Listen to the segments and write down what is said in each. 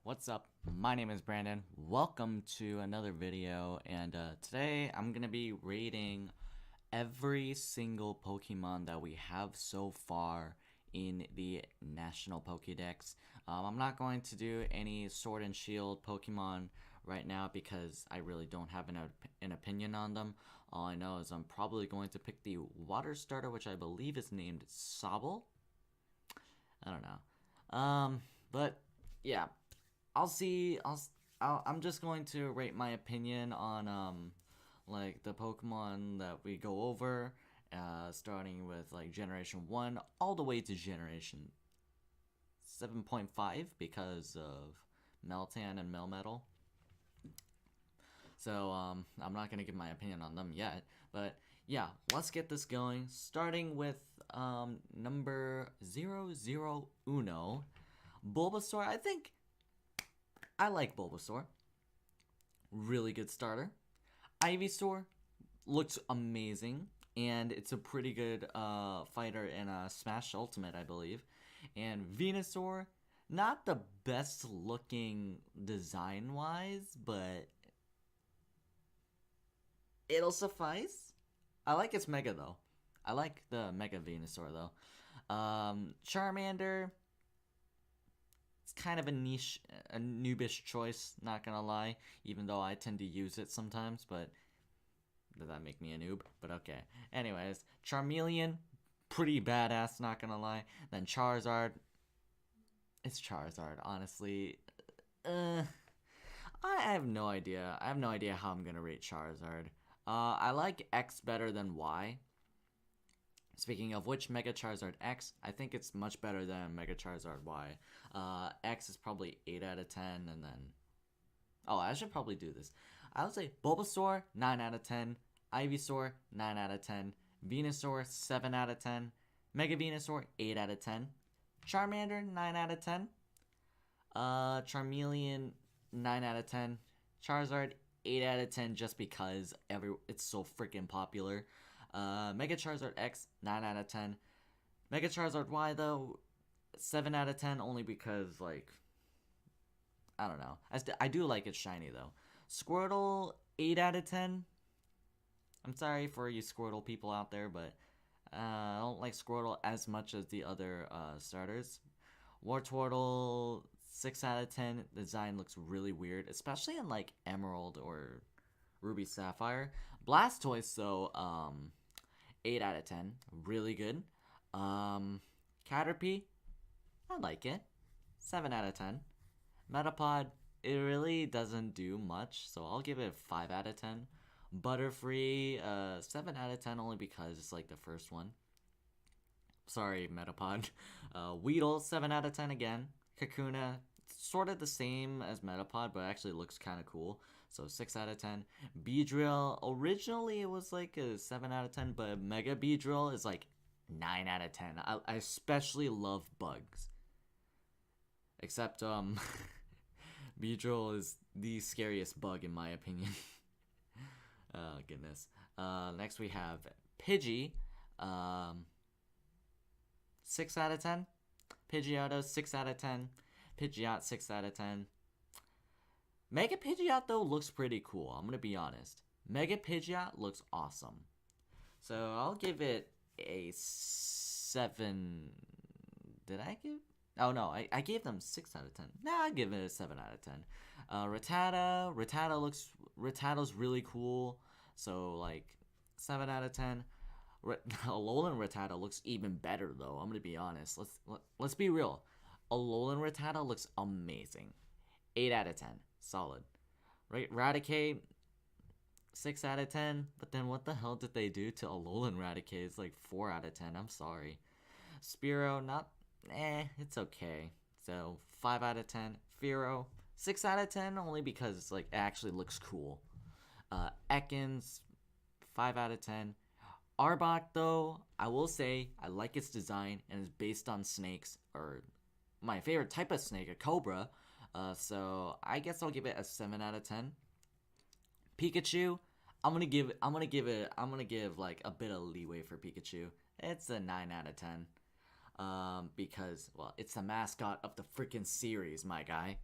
What's up? My name is Brandon. Welcome to another video, and today I'm gonna be rating every single Pokemon that we have so far in the National Pokédex. I'm not going to do any Sword and Shield Pokemon right now because I really don't have an opinion on them. All I know is I'm probably going to pick the Water Starter, which I believe is named Sobble. I don't know. But yeah, I'll see. I'm just going to rate my opinion on like the Pokemon that we go over, starting with like Generation 1 all the way to Generation 7.5 because of Meltan and Melmetal. So I'm not gonna give my opinion on them yet, but yeah, let's get this going. Starting with number 001, Bulbasaur. I think I like Bulbasaur. Really good starter. Ivysaur looks amazing, and it's a pretty good fighter in Smash Ultimate, I believe. And Venusaur, not the best looking design wise, but it'll suffice. I like its Mega though. I like the Mega Venusaur though. Charmander, it's kind of a noobish choice, not gonna lie, even though I tend to use it sometimes, but does that make me a noob? But okay. Anyways, Charmeleon, pretty badass, not gonna lie. Then Charizard, it's Charizard, honestly. I have no idea. I have no idea how I'm gonna rate Charizard. I like X better than Y. Speaking of which, Mega Charizard X, I think it's much better than Mega Charizard Y. X is probably 8 out of 10, and then... Oh, I should probably do this. I would say Bulbasaur, 9 out of 10. Ivysaur, 9 out of 10. Venusaur, 7 out of 10. Mega Venusaur, 8 out of 10. Charmander, 9 out of 10. Charmeleon, 9 out of 10. Charizard, 8 out of 10 just because it's so freaking popular. Mega Charizard X, 9 out of 10. Mega Charizard Y, though, 7 out of 10 only because, like, I don't know. I do like it shiny, though. Squirtle, 8 out of 10. I'm sorry for you Squirtle people out there, but I don't like Squirtle as much as the other starters. Wartortle, 6 out of 10. The design looks really weird, especially in, like, Emerald or Ruby Sapphire. Blastoise, though, 8 out of 10. Really good. Caterpie, I like it. 7 out of 10. Metapod, it really doesn't do much, so I'll give it 5 out of 10. Butterfree, 7 out of 10 only because it's like the first one. Sorry, Metapod. Weedle, 7 out of 10 again. Kakuna, sort of the same as Metapod, but actually looks kind of cool. So 6 out of 10. Beedrill, originally it was like a 7 out of 10, but Mega Beedrill is like 9 out of 10. I especially love bugs. Except, Beedrill is the scariest bug in my opinion. Oh, goodness. Next we have Pidgey. 6 out of 10. Pidgeotto, 6 out of 10. Pidgeot, 6 out of 10. Mega Pidgeot, though, looks pretty cool. I'm going to be honest. Mega Pidgeot looks awesome. So I'll give it a 7. Did I give? Oh, no. I gave them 6 out of 10. Nah, I give it a 7 out of 10. Rattata. Rattata's really cool. So, like, 7 out of 10. Alolan Rattata looks even better, though. I'm gonna be honest. Let's be real. Alolan Rattata looks amazing. 8 out of 10. Solid. Right? Raticate, 6 out of 10. But then what the hell did they do to Alolan Raticate? It's like 4 out of 10. I'm sorry. Spearow, it's okay. So 5 out of 10. Fearow, 6 out of 10 only because it's like it actually looks cool. Ekans, 5 out of 10. Arbok, though, I will say I like its design and it's based on snakes, or my favorite type of snake, a cobra. So I guess I'll give it a 7 out of 10. Pikachu, I'm gonna give like a bit of leeway for Pikachu. It's a 9 out of 10. Because, well, it's the mascot of the freaking series, my guy.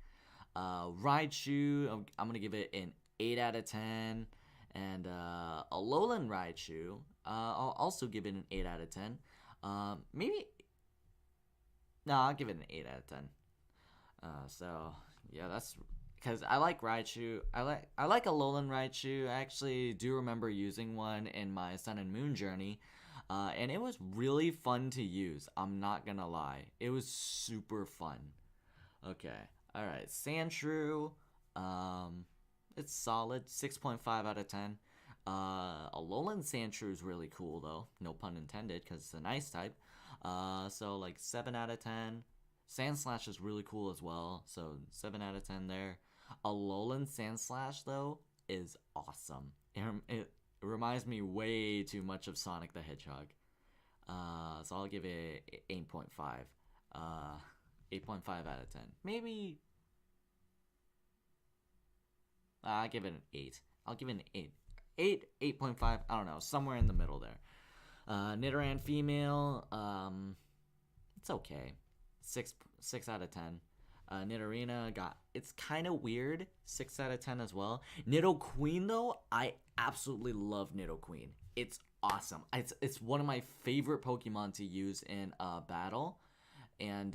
Raichu, I'm gonna give it an 8 out of 10. And Alolan Raichu, I'll also give it an 8 out of 10. Maybe, no, I'll give it an 8 out of 10. So yeah, that's because I like Raichu. I like Alolan Raichu. I actually do remember using one in my Sun and Moon journey, and it was really fun to use. I'm not gonna lie, it was super fun. Okay, all right, Sandshrew. It's solid, 6.5 out of 10. Alolan Sandshrew is really cool though, no pun intended, because it's an ice type. So like 7 out of 10. Sandslash is really cool as well, so 7 out of 10 there. Alolan Sandslash though is awesome. It reminds me way too much of Sonic the Hedgehog. So I'll give it 8.5. 8.5 out of 10. Maybe I'll give it an 8. I'll give it an 8. 8, 8.5, I don't know, somewhere in the middle there. Nidoran female, it's okay. 6 out of 10. Nidorina got, it's kind of weird, 6 out of 10 as well. Nidoqueen though, I absolutely love Nidoqueen. It's awesome. It's one of my favorite Pokemon to use in battle, and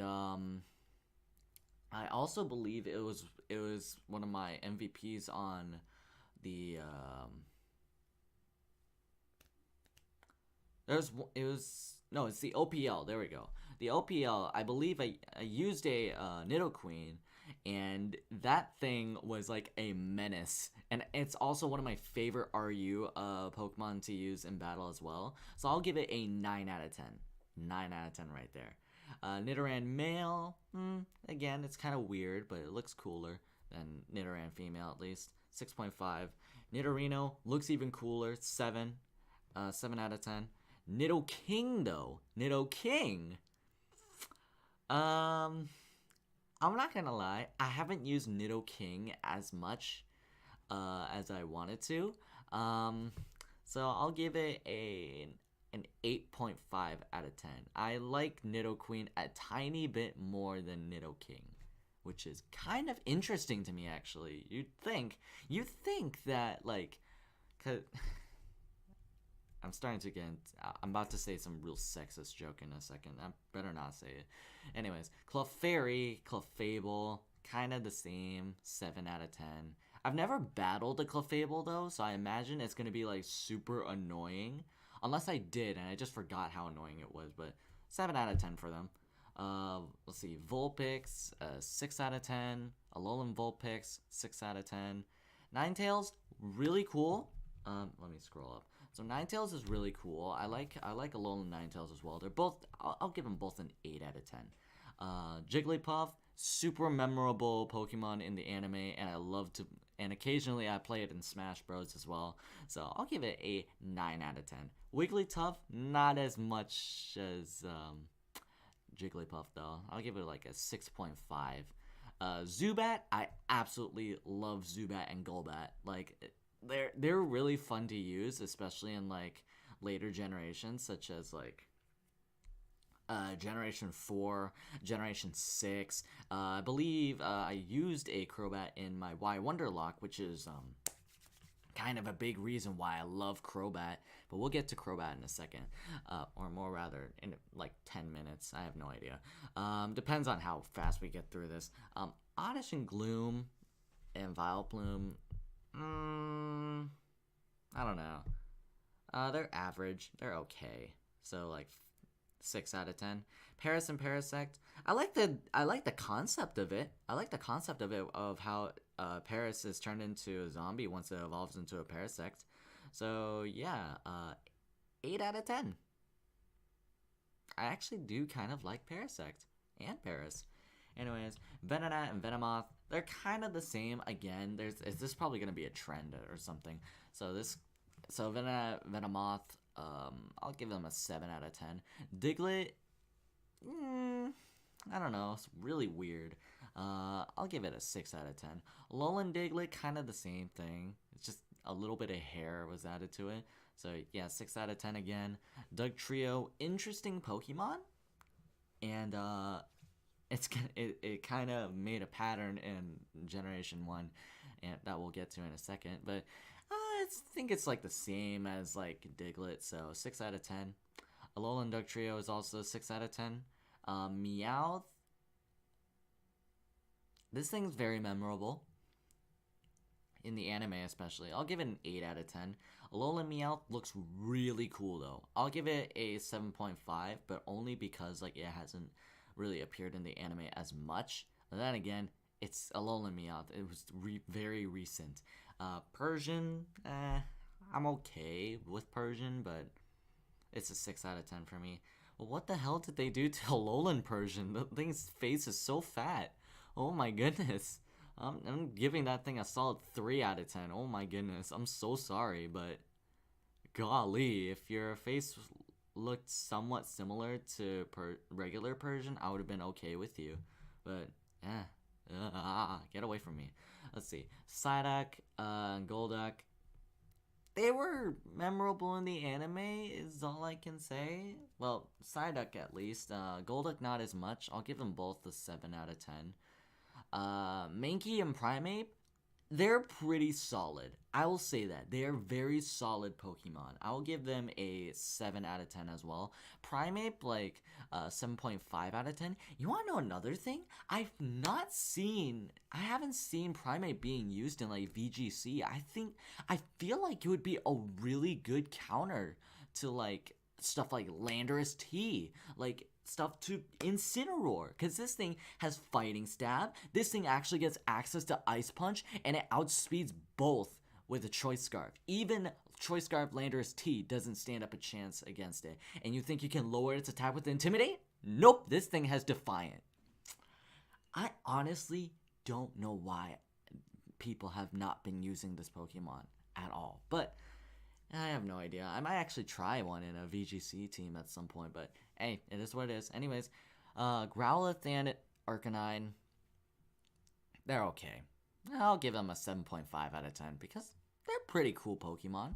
I also believe it was one of my MVPs on the it's the OPL. There we go. The OPL. I believe I used a Nidoqueen, and that thing was like a menace. And it's also one of my favorite RU Pokemon to use in battle as well. So I'll give it a 9 out of 10. 9 out of 10 right there. Nidoran male. Again, it's kind of weird, but it looks cooler than Nidoran female at least. 6.5. Nidorino looks even cooler. 7. 7 out of 10. Nidoking though. Nidoking. I'm not gonna lie. I haven't used Nidoking as much as I wanted to. So I'll give it an 8.5 out of 10. I like Nidoqueen a tiny bit more than Nidoking, which is kind of interesting to me actually. You'd think that like, 'cause I'm about to say some real sexist joke in a second. I better not say it. Anyways, Clefairy, Clefable, kind of the same, 7 out of 10. I've never battled a Clefable though, so I imagine it's gonna be like super annoying. Unless I did and I just forgot how annoying it was, but 7 out of 10 for them. Let's see, Vulpix, 6 out of 10. Alolan Vulpix, 6 out of 10. Ninetales, really cool. Let me scroll up. So Ninetales is really cool. I like Alolan Ninetales as well. They're both, I'll give them both an 8 out of 10. Jigglypuff, super memorable Pokemon in the anime, and occasionally I play it in Smash Bros as well. So I'll give it a 9 out of 10. Wigglytuff, not as much as Jigglypuff though. I'll give it like a 6.5. Zubat, I absolutely love Zubat and Golbat. Like they're really fun to use, especially in like later generations, such as like Generation 4, Generation 6. I believe I used a Crobat in my Y Wonderlock, which is kind of a big reason why I love Crobat. But we'll get to Crobat in a second, or more rather, in like 10 minutes. I have no idea. Depends on how fast we get through this. Oddish and Gloom and Vileplume, I don't know. They're average. They're okay. So like 6 out of 10. Paris and Parasect. I like the concept of it. I like the concept of it, of how Paris is turned into a zombie once it evolves into a Parasect. So yeah, 8 out of 10. I actually do kind of like Parasect and Paris. Anyways, Venonat and Venomoth, they're kind of the same. Again, is this probably gonna be a trend or something? So Venonat, Venomoth, I'll give them a 7 out of 10. Diglett, I don't know, it's really weird. I'll give it a 6 out of 10. Alolan Diglett, kind of the same thing. It's just a little bit of hair was added to it. So yeah, 6 out of 10 again. Dugtrio, interesting Pokemon. And it kind of made a pattern in Generation 1, and that we'll get to in a second. But I think it's like the same as like Diglett, so 6 out of 10. Alolan Dugtrio is also 6 out of 10. Meowth. This thing's very memorable. In the anime especially. I'll give it an 8 out of 10. Alolan Meowth looks really cool though. I'll give it a 7.5, but only because like it hasn't really appeared in the anime as much. But then again, it's Alolan Meowth. It was very recent. Persian, I'm okay with Persian, but it's a 6 out of 10 for me. Well, what the hell did they do to Alolan Persian? The thing's face is so fat. Oh my goodness. I'm giving that thing a solid 3 out of 10. Oh my goodness. I'm so sorry, but golly, if your face looked somewhat similar to regular Persian, I would have been okay with you. But, get away from me. Let's see. Psyduck, Golduck. They were memorable in the anime, is all I can say. Well, Psyduck at least. Golduck not as much. I'll give them both a 7 out of 10. Mankey and Primeape, they're pretty solid. I will say that. They are very solid Pokemon. I'll give them a 7 out of 10 as well. Primeape, like, 7.5 out of 10. You want to know another thing? I haven't seen Primeape being used in, like, VGC. I feel like it would be a really good counter to, like, stuff like Landorus T. Like, stuff to Incineroar, because this thing has Fighting Stab. This thing actually gets access to Ice Punch, and it outspeeds both with a Choice Scarf. Even Choice Scarf Landorus T doesn't stand up a chance against it. And you think you can lower its attack with Intimidate? Nope, this thing has Defiant. I honestly don't know why people have not been using this Pokemon at all, but I have no idea. I might actually try one in a VGC team at some point, but hey, it is what it is. Anyways, Growlithe and Arcanine, they're okay. I'll give them a 7.5 out of 10 because they're pretty cool Pokemon.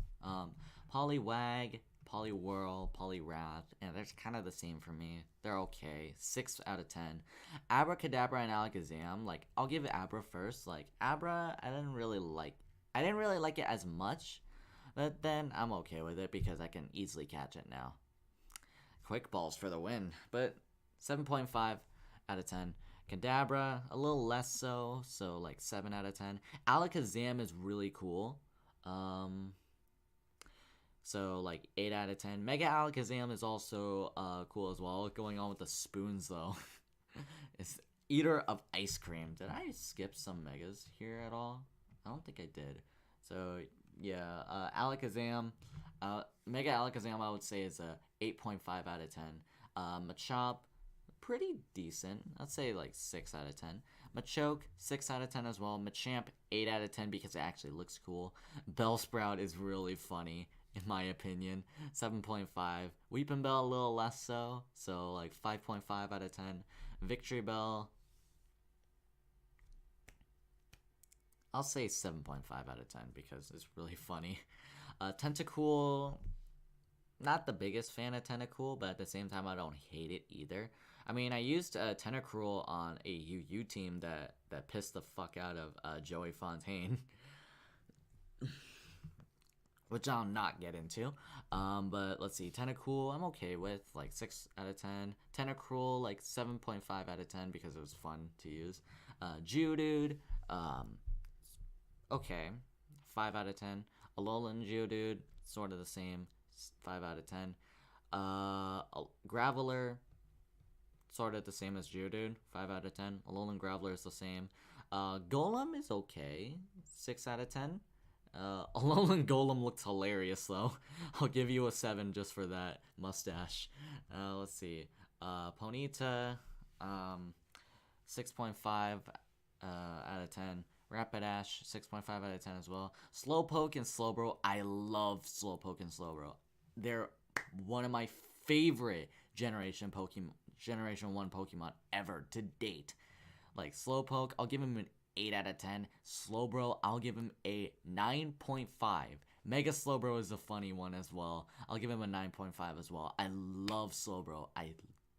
Poliwag, Poliwhirl, Poliwrath, and they're kind of the same for me. They're okay. 6 out of 10. Abracadabra and Alakazam, like, I'll give Abra first. Like, Abra, I didn't really like it as much. But then I'm okay with it because I can easily catch it now. Quick Balls for the win. But 7.5 out of 10. Kadabra, a little less so. So like 7 out of 10. Alakazam is really cool. So like 8 out of 10. Mega Alakazam is also cool as well. Going on with the spoons though. It's Eater of Ice Cream. Did I skip some Megas here at all? I don't think I did. So yeah, Alakazam, Mega Alakazam I would say is a 8.5 out of 10. Machop, pretty decent. I'd say like 6 out of 10. Machoke, 6 out of 10 as well. Machamp, 8 out of 10 because it actually looks cool. Bellsprout is really funny, in my opinion. 7.5. Weepinbell, a little less so. So like 5.5 out of 10. Victory Bell, I'll say 7.5 out of 10 because it's really funny. Tentacool, not the biggest fan of Tentacool, but at the same time I don't hate it either. I mean, I used Tentacruel on a UU team that pissed the fuck out of Joey Fontaine. Which I'll not get into. But let's see, Tentacool I'm okay with, like 6 out of 10. Tentacruel, like 7.5 out of 10 because it was fun to use. Geodude, okay, 5 out of 10. Alolan Geodude, sort of the same, 5 out of 10. Graveler, sort of the same as Geodude, 5 out of 10. Alolan Graveler is the same. Golem is okay, 6 out of 10. Alolan Golem looks hilarious though. I'll give you a 7 just for that mustache. Let's see. Ponyta, 6.5 out of 10. Rapidash, 6.5 out of 10 as well. Slowpoke and Slowbro, I love Slowpoke and Slowbro. They're one of my favorite Generation 1 Pokemon ever to date. Like Slowpoke, I'll give him an 8 out of 10. Slowbro, I'll give him a 9.5. Mega Slowbro is a funny one as well. I'll give him a 9.5 as well. I love Slowbro. I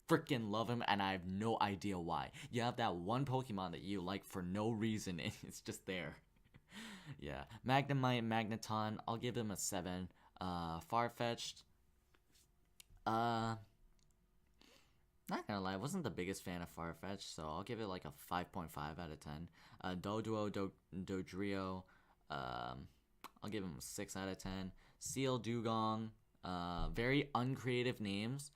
freaking love him, and I have no idea why. You have that one Pokemon that you like for no reason, and it's just there. Yeah, Magnemite, Magneton, I'll give him a 7. Farfetch'd, uh, not gonna lie, I wasn't the biggest fan of Farfetch'd, so I'll give it like a 5.5 out of 10. Dodrio, I'll give him a 6 out of 10. Seal Dugong, very uncreative names,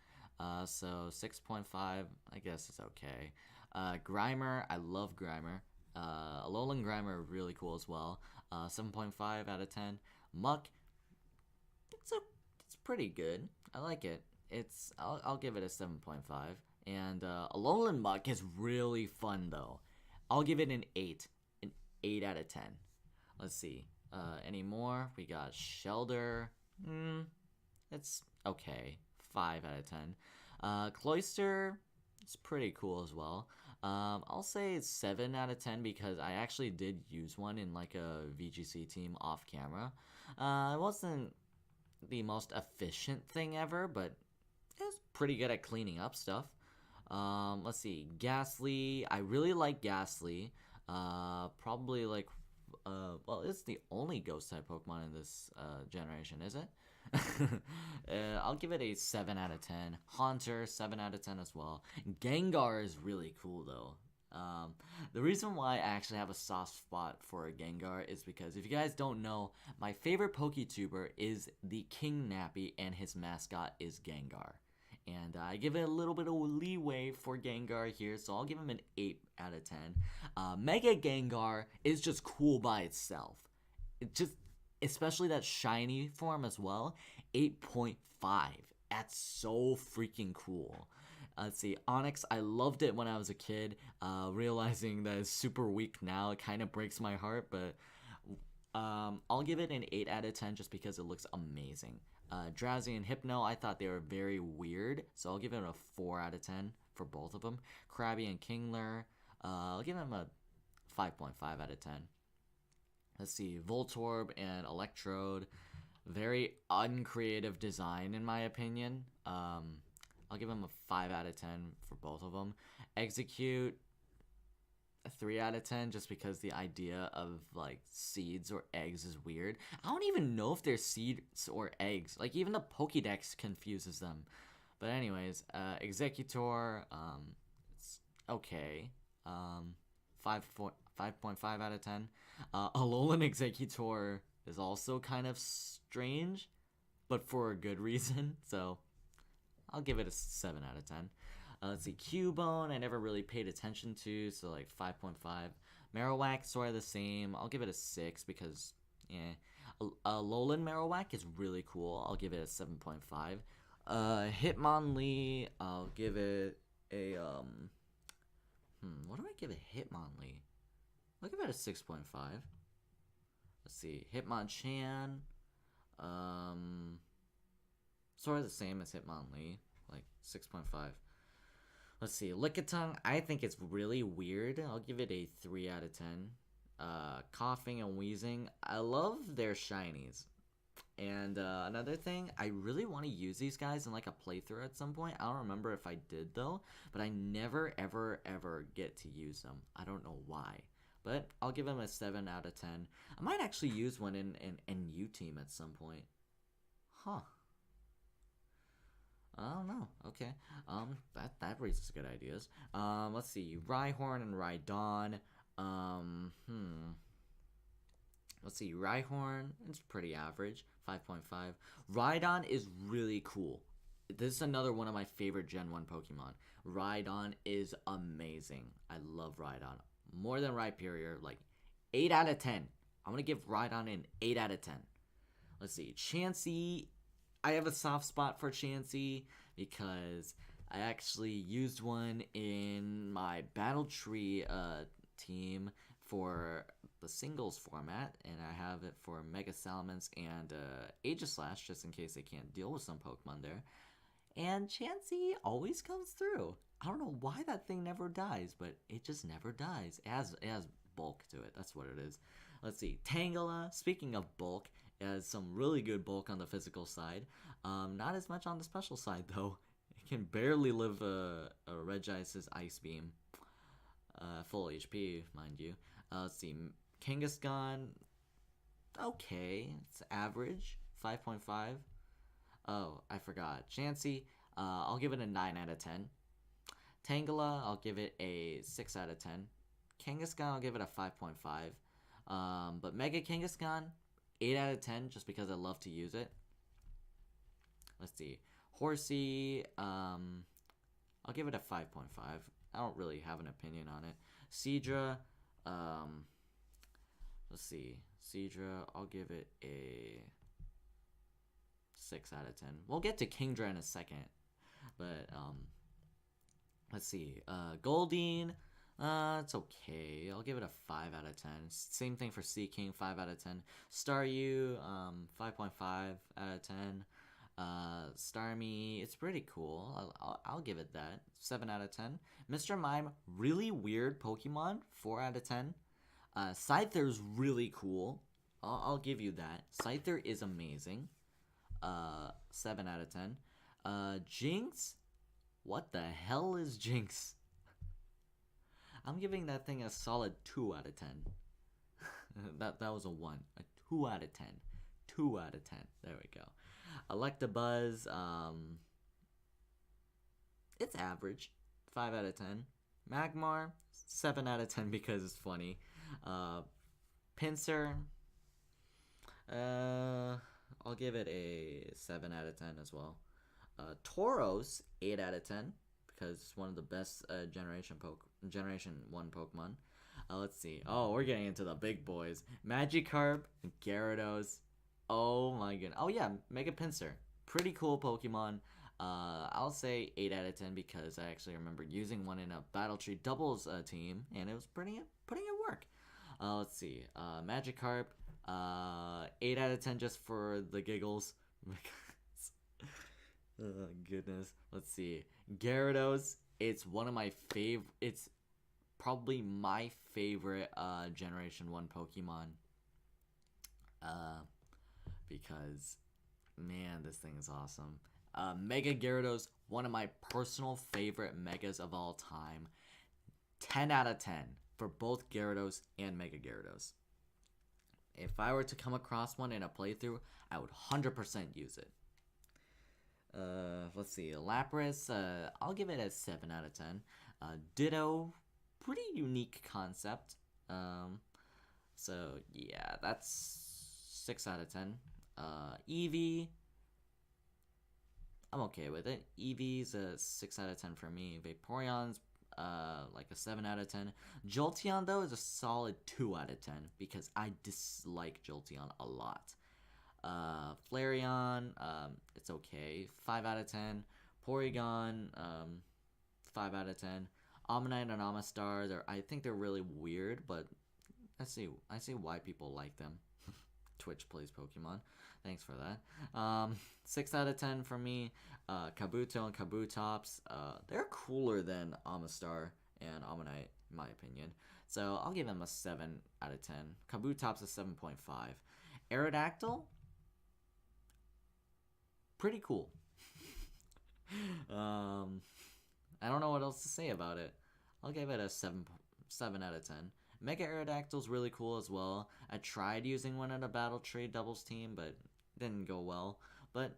so 6.5, I guess is okay. Grimer, I love Grimer. Alolan Grimer, really cool as well. 7.5 out of 10. Muck, it's pretty good. I like it. I'll give it a 7.5. And Alolan Muck is really fun though. I'll give it an 8. An 8 out of 10. Let's see. Any more? We got Shelder. It's okay. 5 out of 10. Cloyster, it's pretty cool as well. I'll say it's 7 out of 10 because I actually did use one in like a VGC team off camera. It wasn't the most efficient thing ever, but it was pretty good at cleaning up stuff. Let's see, Ghastly. I really like Ghastly. Probably like, well, it's the only ghost type Pokemon in this generation, is it? I'll give it a 7 out of 10. Haunter, 7 out of 10 as well. Gengar is really cool though. The reason why I actually have a soft spot for a Gengar is because if you guys don't know, my favorite PokeTuber is the King Nappy and his mascot is Gengar. And I give it a little bit of leeway for Gengar here, so I'll give him an 8 out of 10. Mega Gengar is just cool by itself. It just, especially that shiny form as well, 8.5. That's so freaking cool. Let's see, Onix, I loved it when I was a kid. Realizing that it's super weak now, it kind of breaks my heart, but I'll give it an 8 out of 10 just because it looks amazing. Drowsy and Hypno, I thought they were very weird, so I'll give it a 4 out of 10 for both of them. Krabby and Kingler, I'll give them a 5.5 out of 10. Let's see, Voltorb and Electrode, very uncreative design in my opinion. I'll give them a 5 out of 10 for both of them. Execute, a 3 out of 10 just because the idea of like seeds or eggs is weird. I don't even know if they're seeds or eggs. Like even the Pokédex confuses them. But anyways, Executor, it's okay. 5.5 out of 10. Alolan Executor is also kind of strange, but for a good reason. So I'll give it a 7 out of 10. Let's see, Cubone, I never really paid attention to, so like 5.5. Marowak, sort of the same. I'll give it a 6 because, yeah. Alolan Marowak is really cool. I'll give it a 7.5. Hitmonlee, I'll give it a, what do I give a Hitmonlee? I'll give it a 6.5. Let's see, Hitmonchan, sort of the same as Hitmonlee, like 6.5. Let's see, Lickitung, I think it's really weird. I'll give it a 3 out of 10. Coughing and Wheezing, I love their shinies. And another thing, I really want to use these guys in like a playthrough at some point. I don't remember if I did though, but I never ever ever get to use them. I don't know why. But I'll give them a 7 out of 10. I might actually use one in NU team at some point. Huh. I don't know. Okay. That raises good ideas. Let's see. Rhyhorn and Rhydon. Let's see. Rhyhorn, it's pretty average. 5.5. Rhydon is really cool. This is another one of my favorite Gen 1 Pokemon. Rhydon is amazing. I love Rhydon. More than Rhyperior. Like, 8 out of 10. I'm going to give Rhydon an 8 out of 10. Let's see. Chansey. I have a soft spot for Chansey because I actually used one in my Battle Tree team for the singles format, and I have it for Mega Salamence and Aegislash just in case they can't deal with some Pokemon there. And Chansey always comes through. I don't know why that thing never dies, but it just never dies. It has bulk to it. That's what it is. Let's see. Tangela, speaking of bulk, it has some really good bulk on the physical side. Not as much on the special side, though. It can barely live a Regice's Ice Beam. Full HP, mind you. Let's see. Kangaskhan, okay. It's average. 5.5. Oh, I forgot. Chansey, I'll give it a 9 out of 10. Tangela, I'll give it a 6 out of 10. Kangaskhan, I'll give it a 5.5. But Mega Kangaskhan, 8 out of 10 just because I love to use it. Let's see. Horsey, I'll give it a 5.5. I don't really have an opinion on it. Seadra, let's see. Seadra, I'll give it a 6 out of 10. We'll get to Kingdra in a second. But, let's see. Goldeen, it's okay. I'll give it a 5 out of 10. Same thing for Seaking, 5 out of 10. Staryu, 5.5 out of 10. Starmie, it's pretty cool. I'll give it that. 7 out of 10. Mr. Mime, really weird Pokemon. 4 out of 10. Scyther's really cool. I'll give you that. Scyther is amazing. 7 out of 10. Jinx? What the hell is Jinx? I'm giving that thing a solid 2 out of 10. that was a 1. A 2 out of 10. 2 out of 10. There we go. Electabuzz, it's average. 5 out of 10. Magmar, 7 out of 10 because it's funny. Pinsir, I'll give it a 7 out of 10 as well. Tauros, 8 out of 10 because it's one of the best Generation 1 Pokemon. Let's see. Oh, we're getting into the big boys. Magikarp, Gyarados. Oh my goodness. Oh yeah, Mega Pinsir. Pretty cool Pokemon. I'll say 8 out of 10 because I actually remember using one in a Battle Tree doubles team, and it was putting it work. Let's see. Magikarp, 8 out of 10 just for the giggles. Oh goodness. Let's see. Gyarados, it's one of my favorite. It's probably my favorite Generation 1 Pokemon. Because, man, this thing is awesome. Mega Gyarados, one of my personal favorite Megas of all time. 10 out of 10 for both Gyarados and Mega Gyarados. If I were to come across one in a playthrough, I would 100% use it. Let's see. Lapras, I'll give it a 7 out of 10. Ditto, pretty unique concept. So, yeah, that's 6 out of 10. Eevee, I'm okay with it. Eevee's a 6 out of 10 for me. Vaporeon's like a 7 out of 10. Jolteon, though, is a solid 2 out of 10 because I dislike Jolteon a lot. Flareon, it's okay. 5 out of 10. Porygon, 5 out of 10. Omanyte and Omastar, I think they're really weird, but I see why people like them. Twitch plays Pokemon. Thanks for that. 6 out of 10 for me. Kabuto and Kabutops, they're cooler than Omastar and Omanyte, in my opinion. So I'll give them a 7 out of 10. Kabutops a 7.5. Aerodactyl, pretty cool. I don't know what else to say about it. I'll give it a 7 out of 10. Mega Aerodactyl's really cool as well. I tried using one in a Battle Tree doubles team, but didn't go well. But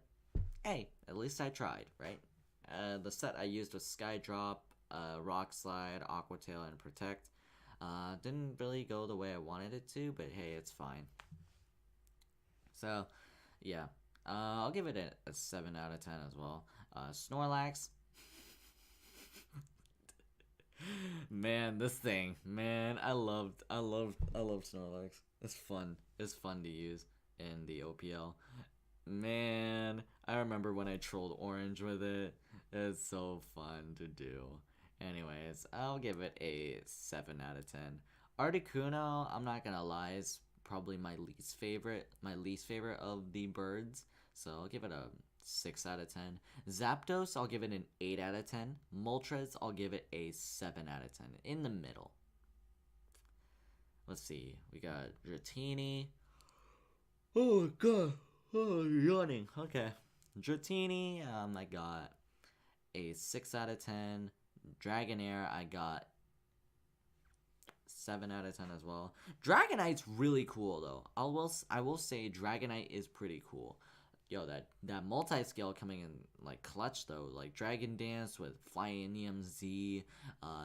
hey, at least I tried, right? The set I used was Skydrop, Rock Slide, Aqua Tail, and Protect. Didn't really go the way I wanted it to, but hey, it's fine. So, yeah. I'll give it a 7 out of 10 as well. Snorlax. Man, this thing, man, I loved Snorlax. It's fun. It's fun to use in the OPL. Man, I remember when I trolled Orange with it. It's so fun to do. Anyways, I'll give it a 7 out of 10. Articuno, I'm not gonna lie, is probably my least favorite of the birds. So I'll give it a 6 out of 10. Zapdos, I'll give it an 8 out of 10. Moltres, I'll give it a 7 out of 10. In the middle. Let's see. We got Dratini. Oh, God. Oh, yawning. Okay. Dratini, I got a 6 out of 10. Dragonair, I got 7 out of 10 as well. Dragonite's really cool though. I will say Dragonite is pretty cool. Yo, that multi-scale coming in like clutch though, like Dragon Dance with Flyinium Z.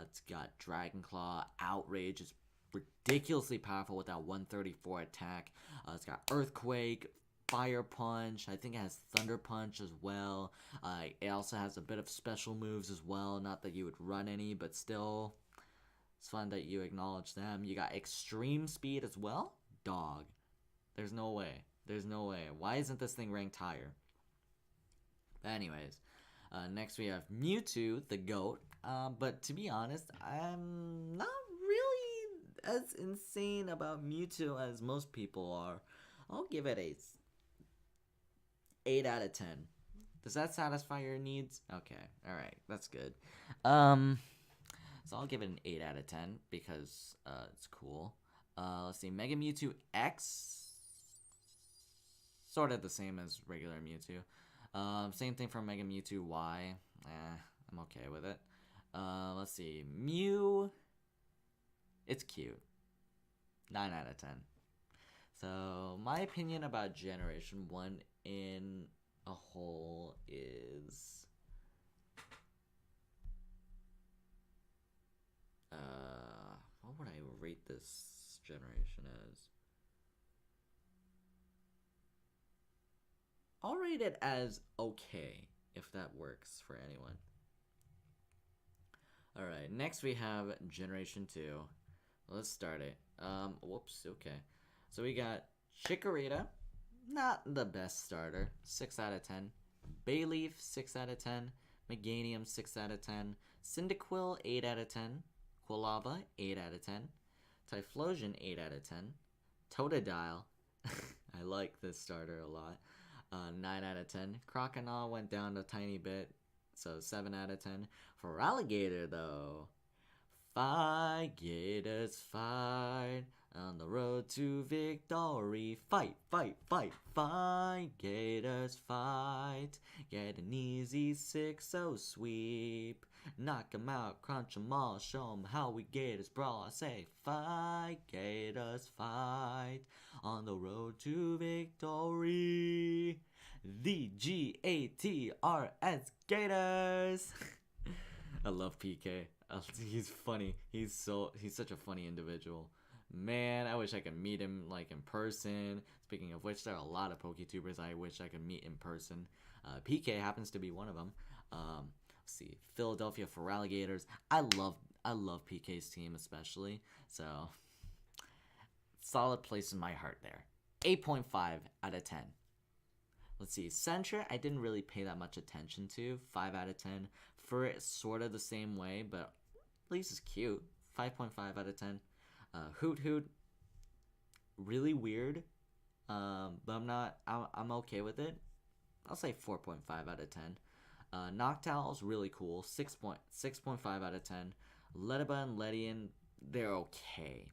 It's got Dragon Claw, Outrage is ridiculously powerful with that 134 attack. It's got Earthquake, Fire Punch. I think it has Thunder Punch as well. It also has a bit of special moves as well. Not that you would run any, but still, it's fun that you acknowledge them. You got Extreme Speed as well. Dog, there's no way. There's no way. Why isn't this thing ranked higher? But anyways, next we have Mewtwo, the GOAT. But to be honest, I'm not really as insane about Mewtwo as most people are. I'll give it a 8 out of 10. Does that satisfy your needs? Okay, alright, that's good. So I'll give it an 8 out of 10 because it's cool. Let's see, Mega Mewtwo X. Sort of the same as regular Mewtwo. Same thing for Mega Mewtwo Y. I'm okay with it. Let's see. Mew. It's cute. 9 out of 10. So, my opinion about Generation 1 in a whole is... what would I rate this generation as? I'll rate it as okay, if that works for anyone. Alright, next we have Generation 2. Let's start it. Whoops, okay. So we got Chikorita, not the best starter, 6 out of 10. Bayleaf, 6 out of 10. Meganium, 6 out of 10. Cyndaquil, 8 out of 10. Quilava, 8 out of 10. Typhlosion, 8 out of 10. Totodile, I like this starter a lot. 9 out of 10. Croconaw went down a tiny bit, so 7 out of 10. For Alligator, though, fight, Gators, fight, on the road to victory. Fight, fight, fight, fight, Gators, fight. Get an easy 6-0 sweep. Knock 'em out, crunch 'em all, show 'em how we Gators brawl. I say, fight, Gators, fight, on the road to victory. The GATRS Gators. I love PK. He's funny. He's such a funny individual. Man, I wish I could meet him like in person. Speaking of which, there are a lot of PokeTubers I wish I could meet in person. PK happens to be one of them. Let's see, Philadelphia for Alligators. I love PK's team especially. So solid place in my heart there. 8.5 out of 10. Let's see, Sentra, I didn't really pay that much attention to. 5 out of 10. For it, sort of the same way, but at least it's cute. 5.5 out of 10. Hoot Hoot, really weird, but I'm okay with it. I'll say 4.5 out of 10. Noctowl's really cool. 6.5 out of 10. Lediba and Ledian, they're okay.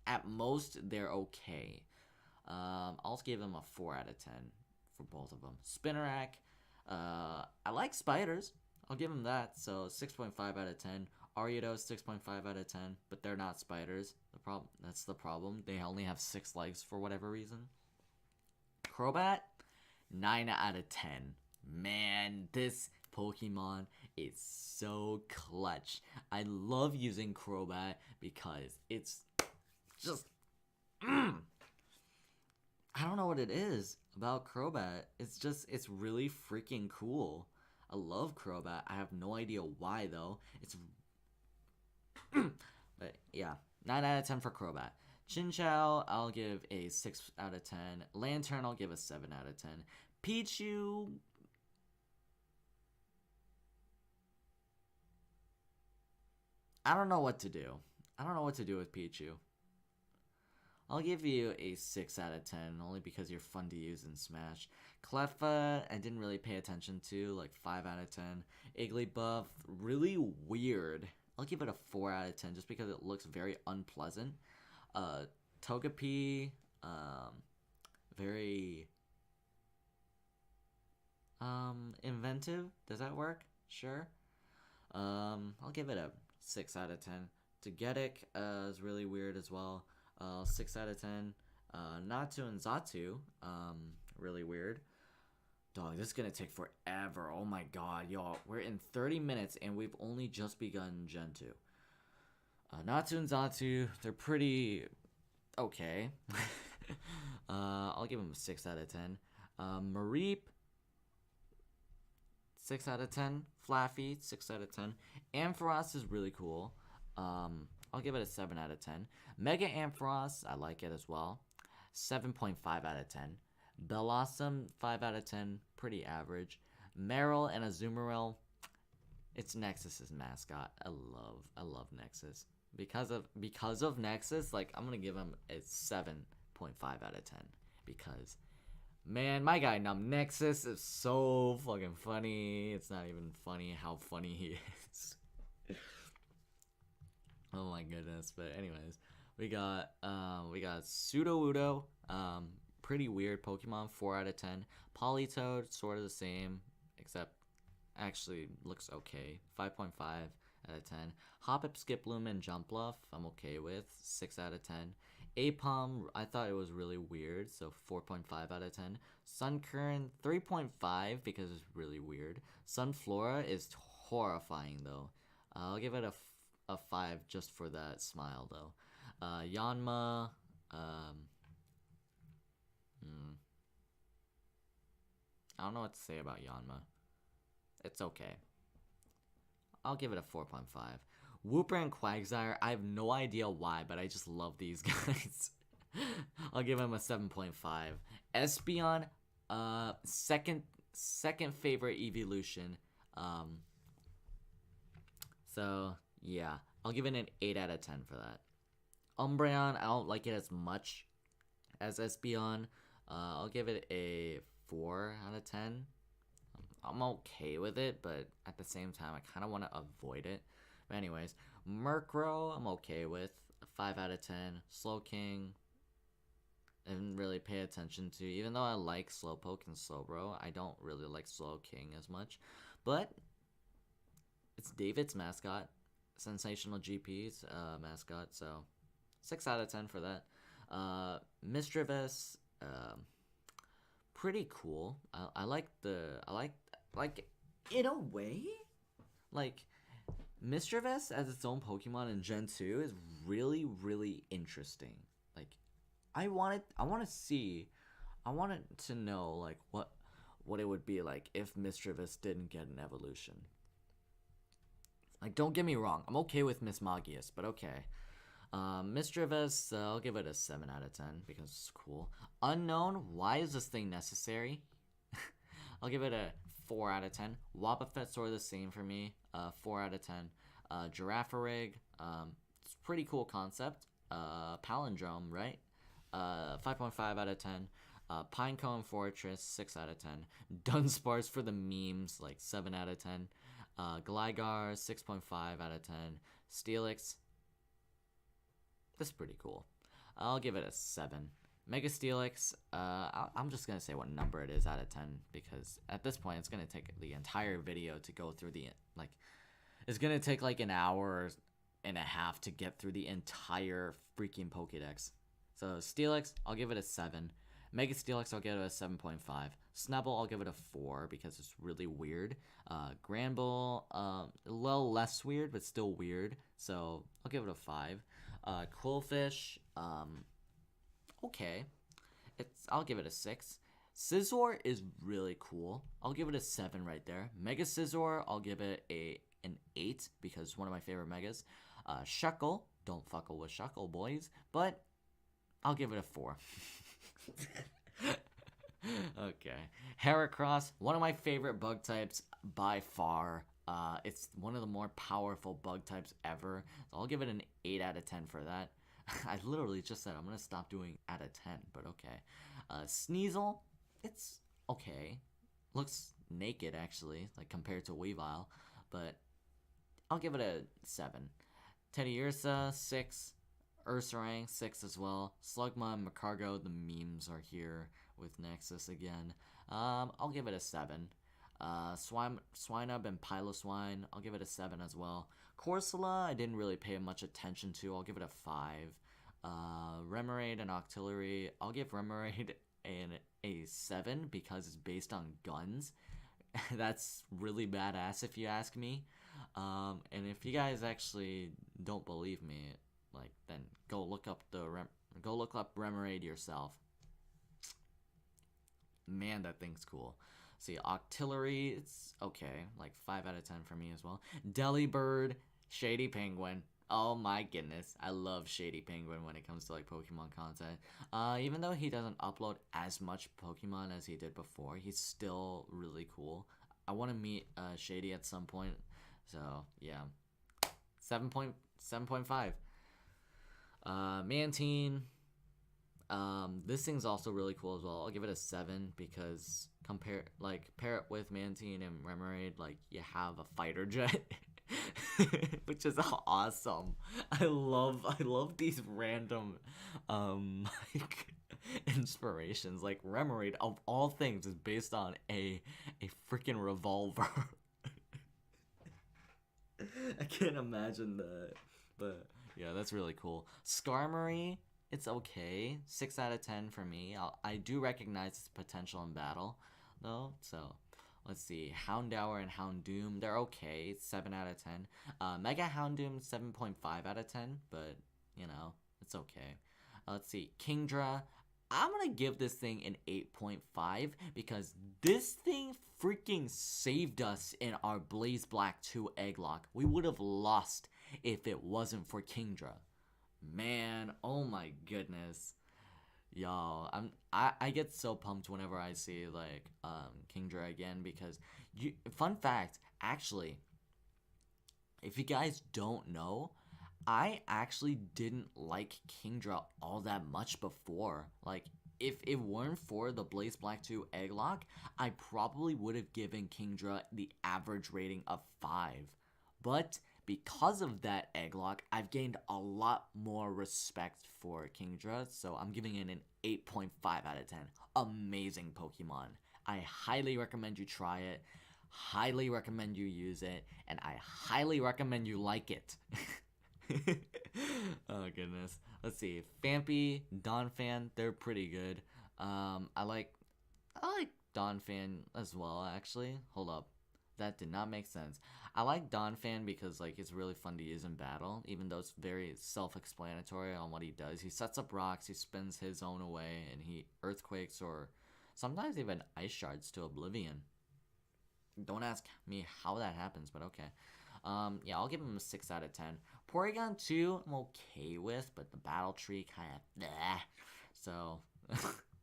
At most, they're okay. I'll give them a 4 out of 10 for both of them. Spinarak, I like spiders. I'll give them that. So 6.5 out of 10. Ariados 6.5 out of 10, but they're not spiders. That's the problem. They only have 6 legs for whatever reason. Crobat, 9 out of 10. Man, this Pokemon is so clutch. I love using Crobat because it's just... I don't know what it is about Crobat. It's really freaking cool. I love Crobat. I have no idea why though. It's but yeah, 9 out of 10 for Crobat. Chinchou, I'll give a 6 out of 10. Lantern, I'll give a 7 out of 10. Pichu, I don't know what to do. I don't know what to do with Pichu. I'll give you a 6 out of 10, only because you're fun to use in Smash. Cleffa, I didn't really pay attention to, like 5 out of 10. Igglybuff, really weird. I'll give it a 4 out of 10, just because it looks very unpleasant. Togepi, very inventive. Does that work? Sure. I'll give it a 6 out of 10. Togetic is really weird as well. 6 out of 10. Natu and Zatu, really weird. Dog, this is gonna take forever. Oh my god, y'all. We're in 30 minutes and we've only just begun Gen 2. Natu and Zatu, they're pretty okay. I'll give them a 6 out of 10. Mareep, 6 out of 10. Flaffy, 6 out of 10. Ampharos is really cool. I'll give it a 7 out of 10. Mega Ampharos, I like it as well. 7.5 out of 10. Bellossom, 5 out of 10. Pretty average. Meryl and Azumarill, it's Nexus's mascot. I love Nexus. Because of Nexus, like I'm gonna give him a 7.5 out of 10. Because man, my guy Nexus is so fucking funny. It's not even funny how funny he is. Oh my goodness. But anyways, we got Sudowoodo, pretty weird Pokemon, 4 out of 10. Politoed, sort of the same, except actually looks okay, 5.5 out of 10. Hoppip, Skiploom, and Jumpluff, I'm okay with, 6 out of 10. Apom, I thought it was really weird, so 4.5 out of 10. Sunkern, 3.5 because it's really weird. Sunflora is horrifying though. I'll give it a 5 just for that smile though. Yanma, I don't know what to say about Yanma. It's okay. I'll give it a 4.5. Wooper and Quagsire, I have no idea why, but I just love these guys. I'll give him a 7.5. Espeon, second favorite evolution. So yeah, I'll give it an 8 out of 10 for that. Umbreon, I don't like it as much as Espeon. I'll give it a 4 out of 10. I'm okay with it, but at the same time, I kind of want to avoid it. But anyways, Murkrow, I'm okay with. 5 out of 10. Slowking, I didn't really pay attention to. Even though I like Slowpoke and Slowbro, I don't really like Slowking as much. But it's David's mascot. Sensational GP's mascot, so 6 out of 10 for that. Misdreavus, pretty cool. I like in a way, like Misdreavus as its own Pokemon in Gen 2 is really, really interesting. Like I wanted to know like what it would be like if Misdreavus didn't get an evolution. Like, don't get me wrong, I'm okay with Mismagius, but okay. Misdreavus, I'll give it a 7 out of 10 because it's cool. Unknown, why is this thing necessary? I'll give it a 4 out of 10. Wobbuffet, sort of the same for me, 4 out of 10. Girafarig, it's a pretty cool concept. Palindrome, right? 5.5 out of 10. Pinecone Fortress, 6 out of 10. Dunsparce for the memes, like 7 out of 10. Gligar, 6.5 out of 10. Steelix, this is pretty cool. I'll give it a 7. Mega Steelix, I'm just going to say what number it is out of 10 because at this point it's going to take the entire video to go through it's going to take like an hour and a half to get through the entire freaking Pokédex. So Steelix, I'll give it a 7. Mega Steelix, I'll give it a 7.5. Snubbull, I'll give it a 4 because it's really weird. Granbull, a little less weird, but still weird. So I'll give it a 5. Quillfish, okay. I'll give it a 6. Scizor is really cool. I'll give it a 7 right there. Mega Scizor, I'll give it an 8 because it's one of my favorite megas. Shuckle, don't fuckle with Shuckle, boys. But I'll give it a 4. Okay. Heracross, one of my favorite bug types by far. It's one of the more powerful bug types ever. So I'll give it an 8 out of 10 for that. I literally just said I'm going to stop doing out of 10, but okay. Sneasel, it's okay. Looks naked, actually, like compared to Weavile, but I'll give it a 7. Teddiursa, 6. Ursaring, 6 as well. Slugma and Magcargo, the memes are here with Nexus again. I'll give it a 7. Swinub and Piloswine, I'll give it a 7 as well. Corsola, I didn't really pay much attention to. I'll give it a 5. Remoraid and Octillery, I'll give Remoraid a 7 because it's based on guns. That's really badass if you ask me. And if you guys actually don't believe me, like, then go look up Remoraid yourself. Man, that thing's cool. See, Octillery, it's okay, like 5 out of 10 for me as well. Delibird, Shady Penguin. Oh my goodness, I love Shady Penguin when it comes to like Pokemon content. Even though he doesn't upload as much Pokemon as he did before, he's still really cool. I want to meet Shady at some point, so yeah. 7.5. Mantine. This thing's also really cool as well. I'll give it a 7 because pair it with Mantine and Remoraid, like you have a fighter jet, which is awesome. I love these random like inspirations. Like Remoraid of all things is based on a freaking revolver. I can't imagine that, but yeah, that's really cool. Skarmory, it's okay. 6 out of 10 for me. I do recognize its potential in battle, though. So, let's see. Houndour and Houndoom, they're okay. 7 out of 10. Mega Houndoom, 7.5 out of 10, but, you know, it's okay. Let's see. Kingdra, I'm gonna give this thing an 8.5 because this thing freaking saved us in our Blaze Black 2 Egglock. We would have lost if it wasn't for Kingdra. Man, oh my goodness. Y'all, I get so pumped whenever I see like Kingdra again because fun fact, actually, if you guys don't know, I actually didn't like Kingdra all that much before. Like, if it weren't for the Blaze Black 2 Egglock, I probably would have given Kingdra the average rating of 5. But because of that Egglock, I've gained a lot more respect for Kingdra, so I'm giving it an 8.5 out of 10. Amazing Pokemon. I highly recommend you try it, highly recommend you use it, and I highly recommend you like it. Oh goodness. Let's see. Phanpy, Donphan, they're pretty good. I like Donphan as well, actually. Hold up. That did not make sense. I like Donphan because like it's really fun to use in battle, even though it's very self-explanatory on what he does. He sets up rocks, he spins his own away, and he earthquakes or sometimes even ice shards to oblivion. Don't ask me how that happens, but okay. Yeah, I'll give him a 6 out of 10. Porygon 2, I'm okay with, but the battle tree kind of so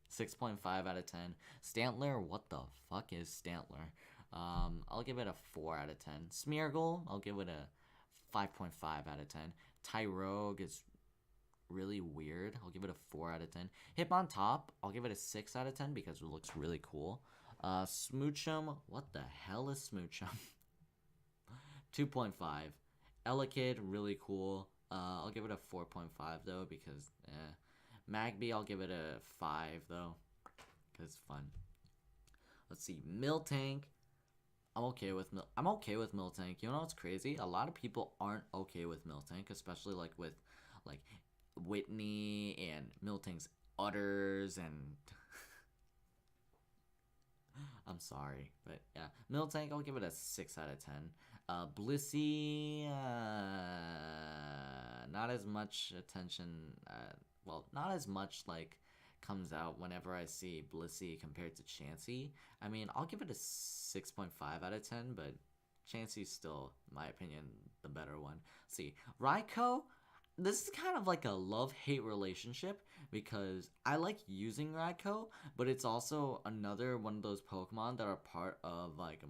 6.5 out of 10. Stantler, what the fuck is Stantler? I'll give it a 4 out of 10. Smeargle, I'll give it a 5.5 out of 10. Tyrogue is really weird. I'll give it a 4 out of 10. Hitmontop, I'll give it a 6 out of 10 because it looks really cool. Smoochum, what the hell is Smoochum? 2.5. Elekid, really cool. I'll give it a 4.5 though because Magby, I'll give it a 5 though because it's fun. Let's see, Miltank. I'm okay with Miltank. You know what's crazy? A lot of people aren't okay with Miltank, especially like with like Whitney and Miltank's udders and I'm sorry, but yeah, Miltank, I'll give it a 6 out of 10. Blissey, not as much attention, well, not as much, like, comes out whenever I see Blissey compared to Chansey. I mean, I'll give it a 6.5 out of 10, but Chansey's still, in my opinion, the better one. See, Raikou, this is kind of like a love-hate relationship because I like using Raikou, but it's also another one of those Pokemon that are part of like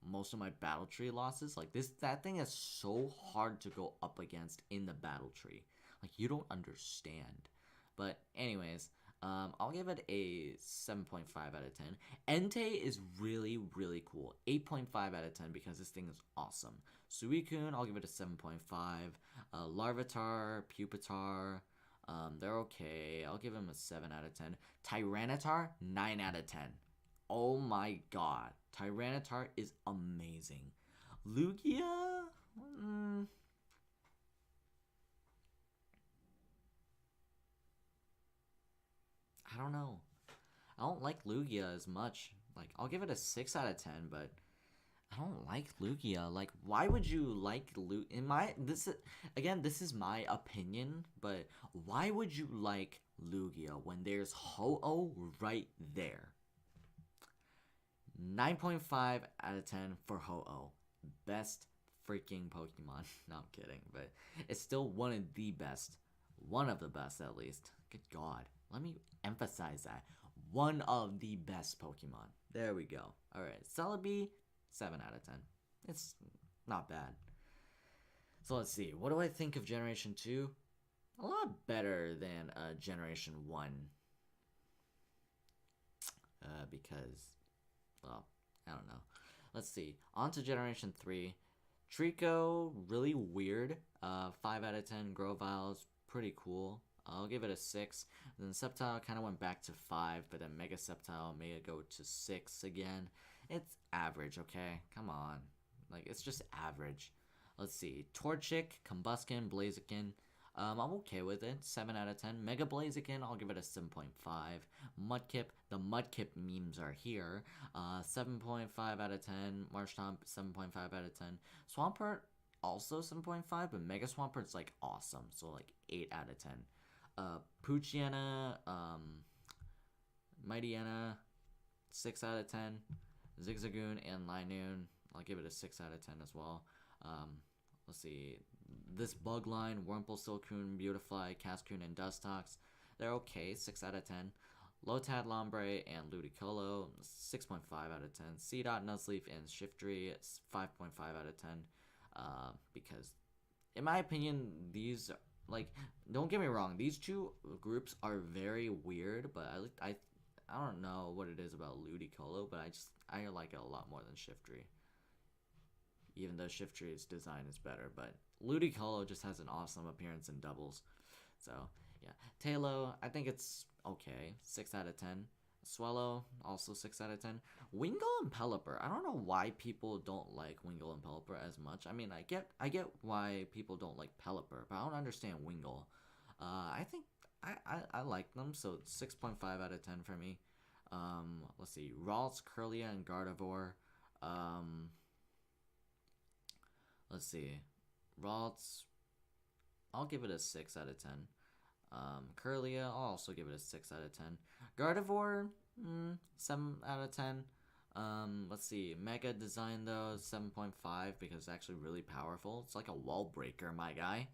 most of my battle tree losses. Like that thing is so hard to go up against in the battle tree. Like you don't understand. But anyways, I'll give it a 7.5 out of 10. Entei is really, really cool. 8.5 out of 10 because this thing is awesome. Suicune, I'll give it a 7.5. Larvitar, Pupitar, they're okay. I'll give them a 7 out of 10. Tyranitar, 9 out of 10. Oh my god. Tyranitar is amazing. Lugia? Mm, I don't know. I don't like Lugia as much. Like, I'll give it a 6 out of 10, but I don't like Lugia. Like, why would you like in my this is my opinion, but why would you like Lugia when there's Ho-Oh right there? 9.5 out of 10 for Ho-Oh. Best freaking Pokemon. No, I'm kidding, but it's still one of the best. One of the best, at least. Good God. Let me emphasize that. One of the best Pokemon. There we go. Alright, Celebi, 7 out of 10. It's not bad. So let's see. What do I think of Generation 2? A lot better than Generation 1. Because, well, I don't know. Let's see. On to Generation 3. Trico, really weird. 5 out of 10. Grovile's pretty cool. I'll give it a 6. Then Sceptile kind of went back to 5, but then Mega Sceptile made it go to 6 again. It's average, okay? Come on. Like, it's just average. Let's see. Torchic, Combuskin, Blaziken. I'm okay with it. 7 out of 10. Mega Blaziken, I'll give it a 7.5. Mudkip, the Mudkip memes are here. 7.5 out of 10. Marshtomp, 7.5 out of 10. Swampert, also 7.5, but Mega Swampert's like awesome. So like 8 out of 10. Poochyena, Mightyena, 6 out of 10. Zigzagoon and Linoon, I'll give it a 6 out of 10 as well. Let's see. This bug line, Wurmple, Silcoon, Beautifly, Cascoon, and Dustox, they're okay, 6 out of 10. Lotad, Lombre, and Ludicolo, 6.5 out of 10. Seedot, Nuzleaf, and Shiftry, 5.5 out of 10. Because, in my opinion, these, like, don't get me wrong, these two groups are very weird, but I don't know what it is about Ludicolo, but I like it a lot more than Shiftry. Even though Shiftry's design is better, but Ludicolo just has an awesome appearance in doubles. So, yeah. Tailo, I think it's okay. 6 out of 10. Swallow, also 6 out of 10. Wingull and Pelipper. I don't know why people don't like Wingull and Pelipper as much. I mean, I get why people don't like Pelipper, but I don't understand Wingull. I think I like them, so 6.5 out of 10 for me. Let's see. Ralts, Kirlia, and Gardevoir. Let's see. Ralts, I'll give it a 6 out of 10. Kirlia, I'll also give it a 6 out of 10. Gardevoir, 7 out of 10. Let's see. Mega design, though, 7.5 because it's actually really powerful. It's like a wall breaker, my guy.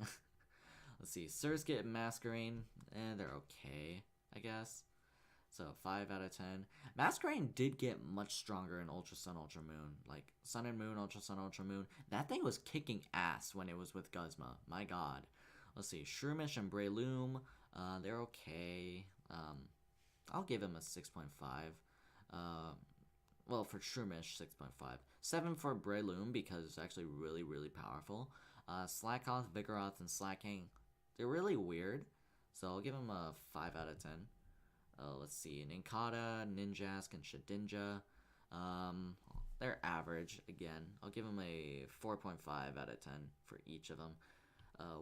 Let's see. Surskit and Masquerain, they're okay, I guess. So 5 out of 10. Masquerain did get much stronger in Ultra Sun, Ultra Moon. Like Sun and Moon, Ultra Sun, Ultra Moon. That thing was kicking ass when it was with Guzma. My god. Let's see. Shroomish and Breloom. They're okay. I'll give him a 6.5. Well, for Shroomish, 6.5. 7 for Breloom because it's actually really, really powerful. Slackoth, Vigoroth, and Slacking. They're really weird. So I'll give him a 5 out of 10. Let's see, Nincada, Ninjask, and Shedinja. They're average, again. I'll give them a 4.5 out of 10 for each of them.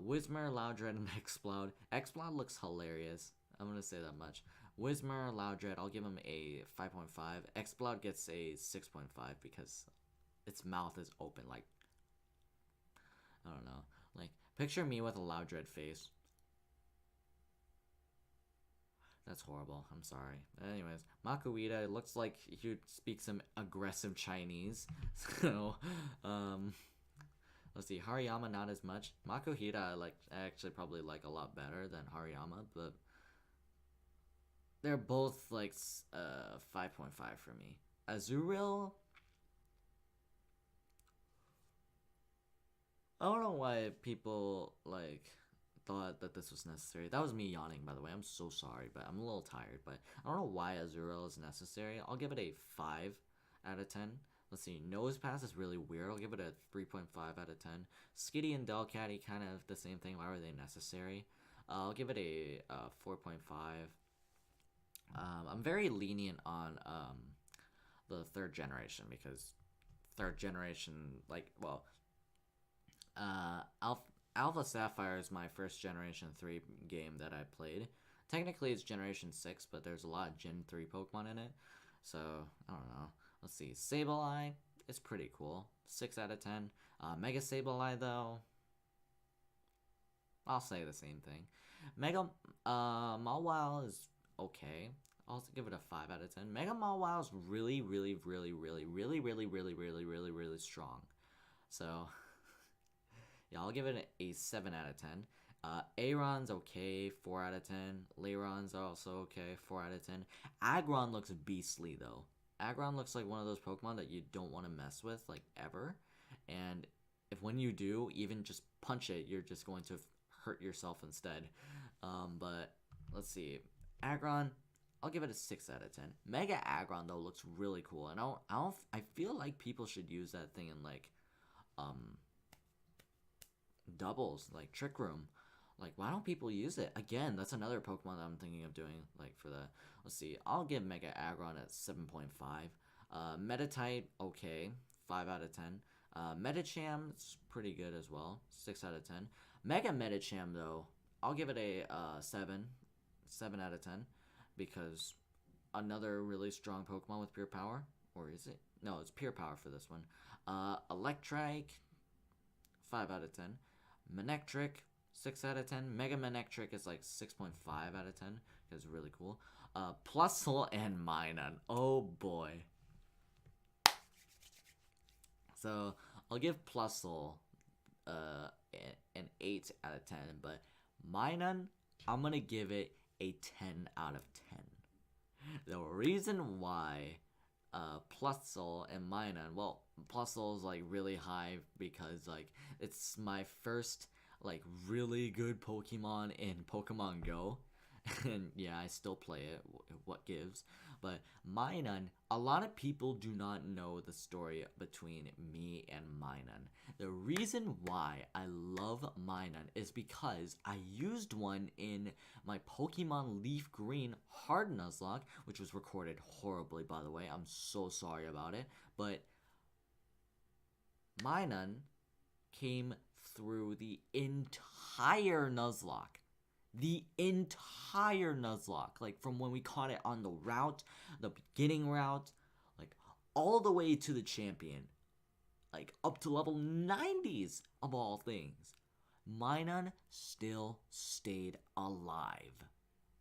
Whismur, Loudred, and Explode. Explode looks hilarious. I'm going to say that much. Whismur, Loudred, I'll give him a 5.5. Explode gets a 6.5 because its mouth is open, like, I don't know. Like, picture me with a Loudred face. That's horrible. I'm sorry. Anyways, Makuhita, looks like he speaks some aggressive Chinese. So, let's see. Hariyama, not as much. Makuhita, I actually probably like a lot better than Hariyama, but they're both like 5.5 for me. Azurill, I don't know why people like thought that this was necessary. That was me yawning, by the way. I'm so sorry, but I'm a little tired. But I don't know why Azurill is necessary. I'll give it a 5 out of 10. Let's see. Nosepass is really weird. I'll give it a 3.5 out of 10. Skitty and Delcatty, kind of the same thing. Why were they necessary? I'll give it a 4.5. I'm very lenient on the third generation, because third generation, like, well, Alpha Sapphire is my first Generation 3 game that I played. Technically, it's Generation 6, but there's a lot of Gen 3 Pokemon in it. So, I don't know. Let's see. Sableye is pretty cool. 6 out of 10. Mega Sableye, though, I'll say the same thing. Mega Mawile is okay. I'll also give it a 5 out of 10. Mega Mawile is really, really, really, really, really, really, really, really, really, really strong. So, yeah, I'll give it a 7 out of 10. Aron's okay, 4 out of 10. Lairon's also okay, 4 out of 10. Aggron looks beastly, though. Aggron looks like one of those Pokemon that you don't want to mess with, like, ever. And if when you do, even just punch it, you're just going to hurt yourself instead. But let's see. Aggron, I'll give it a 6 out of 10. Mega Aggron, though, looks really cool. And I feel like people should use that thing in, like, doubles, like Trick Room. Like, why don't people use it? Again, that's another Pokemon that I'm thinking of doing, like, for the... Let's see. I'll give Mega Aggron at 7.5. Meditite, okay. 5 out of 10. Medicham, it's pretty good as well. 6 out of 10. Mega Medicham, though, I'll give it a 7. 7 out of 10. Because another really strong Pokemon with Pure Power. Or is it? No, it's Pure Power for this one. Electrike, 5 out of 10. Manectric, 6 out of 10. Mega Manectric is like 6.5 out of 10. It's really cool. Plusle and Minun. Oh boy. So I'll give Plusle an 8 out of 10. But Minun, I'm going to give it a 10 out of 10. The reason why Plusle and Minun, well, Plusle is like really high because like it's my first like really good Pokemon in Pokemon Go. And yeah, I still play it, what gives. But Minun, a lot of people do not know the story between me and Minun. The reason why I love Minun is because I used one in my Pokemon Leaf Green Hard Nuzlocke, which was recorded horribly, by the way. I'm so sorry about it. But Minun came through the entire Nuzlocke. The entire Nuzlocke, like from when we caught it on the route, the beginning route, like all the way to the champion, like up to level 90s of all things. Minun still stayed alive,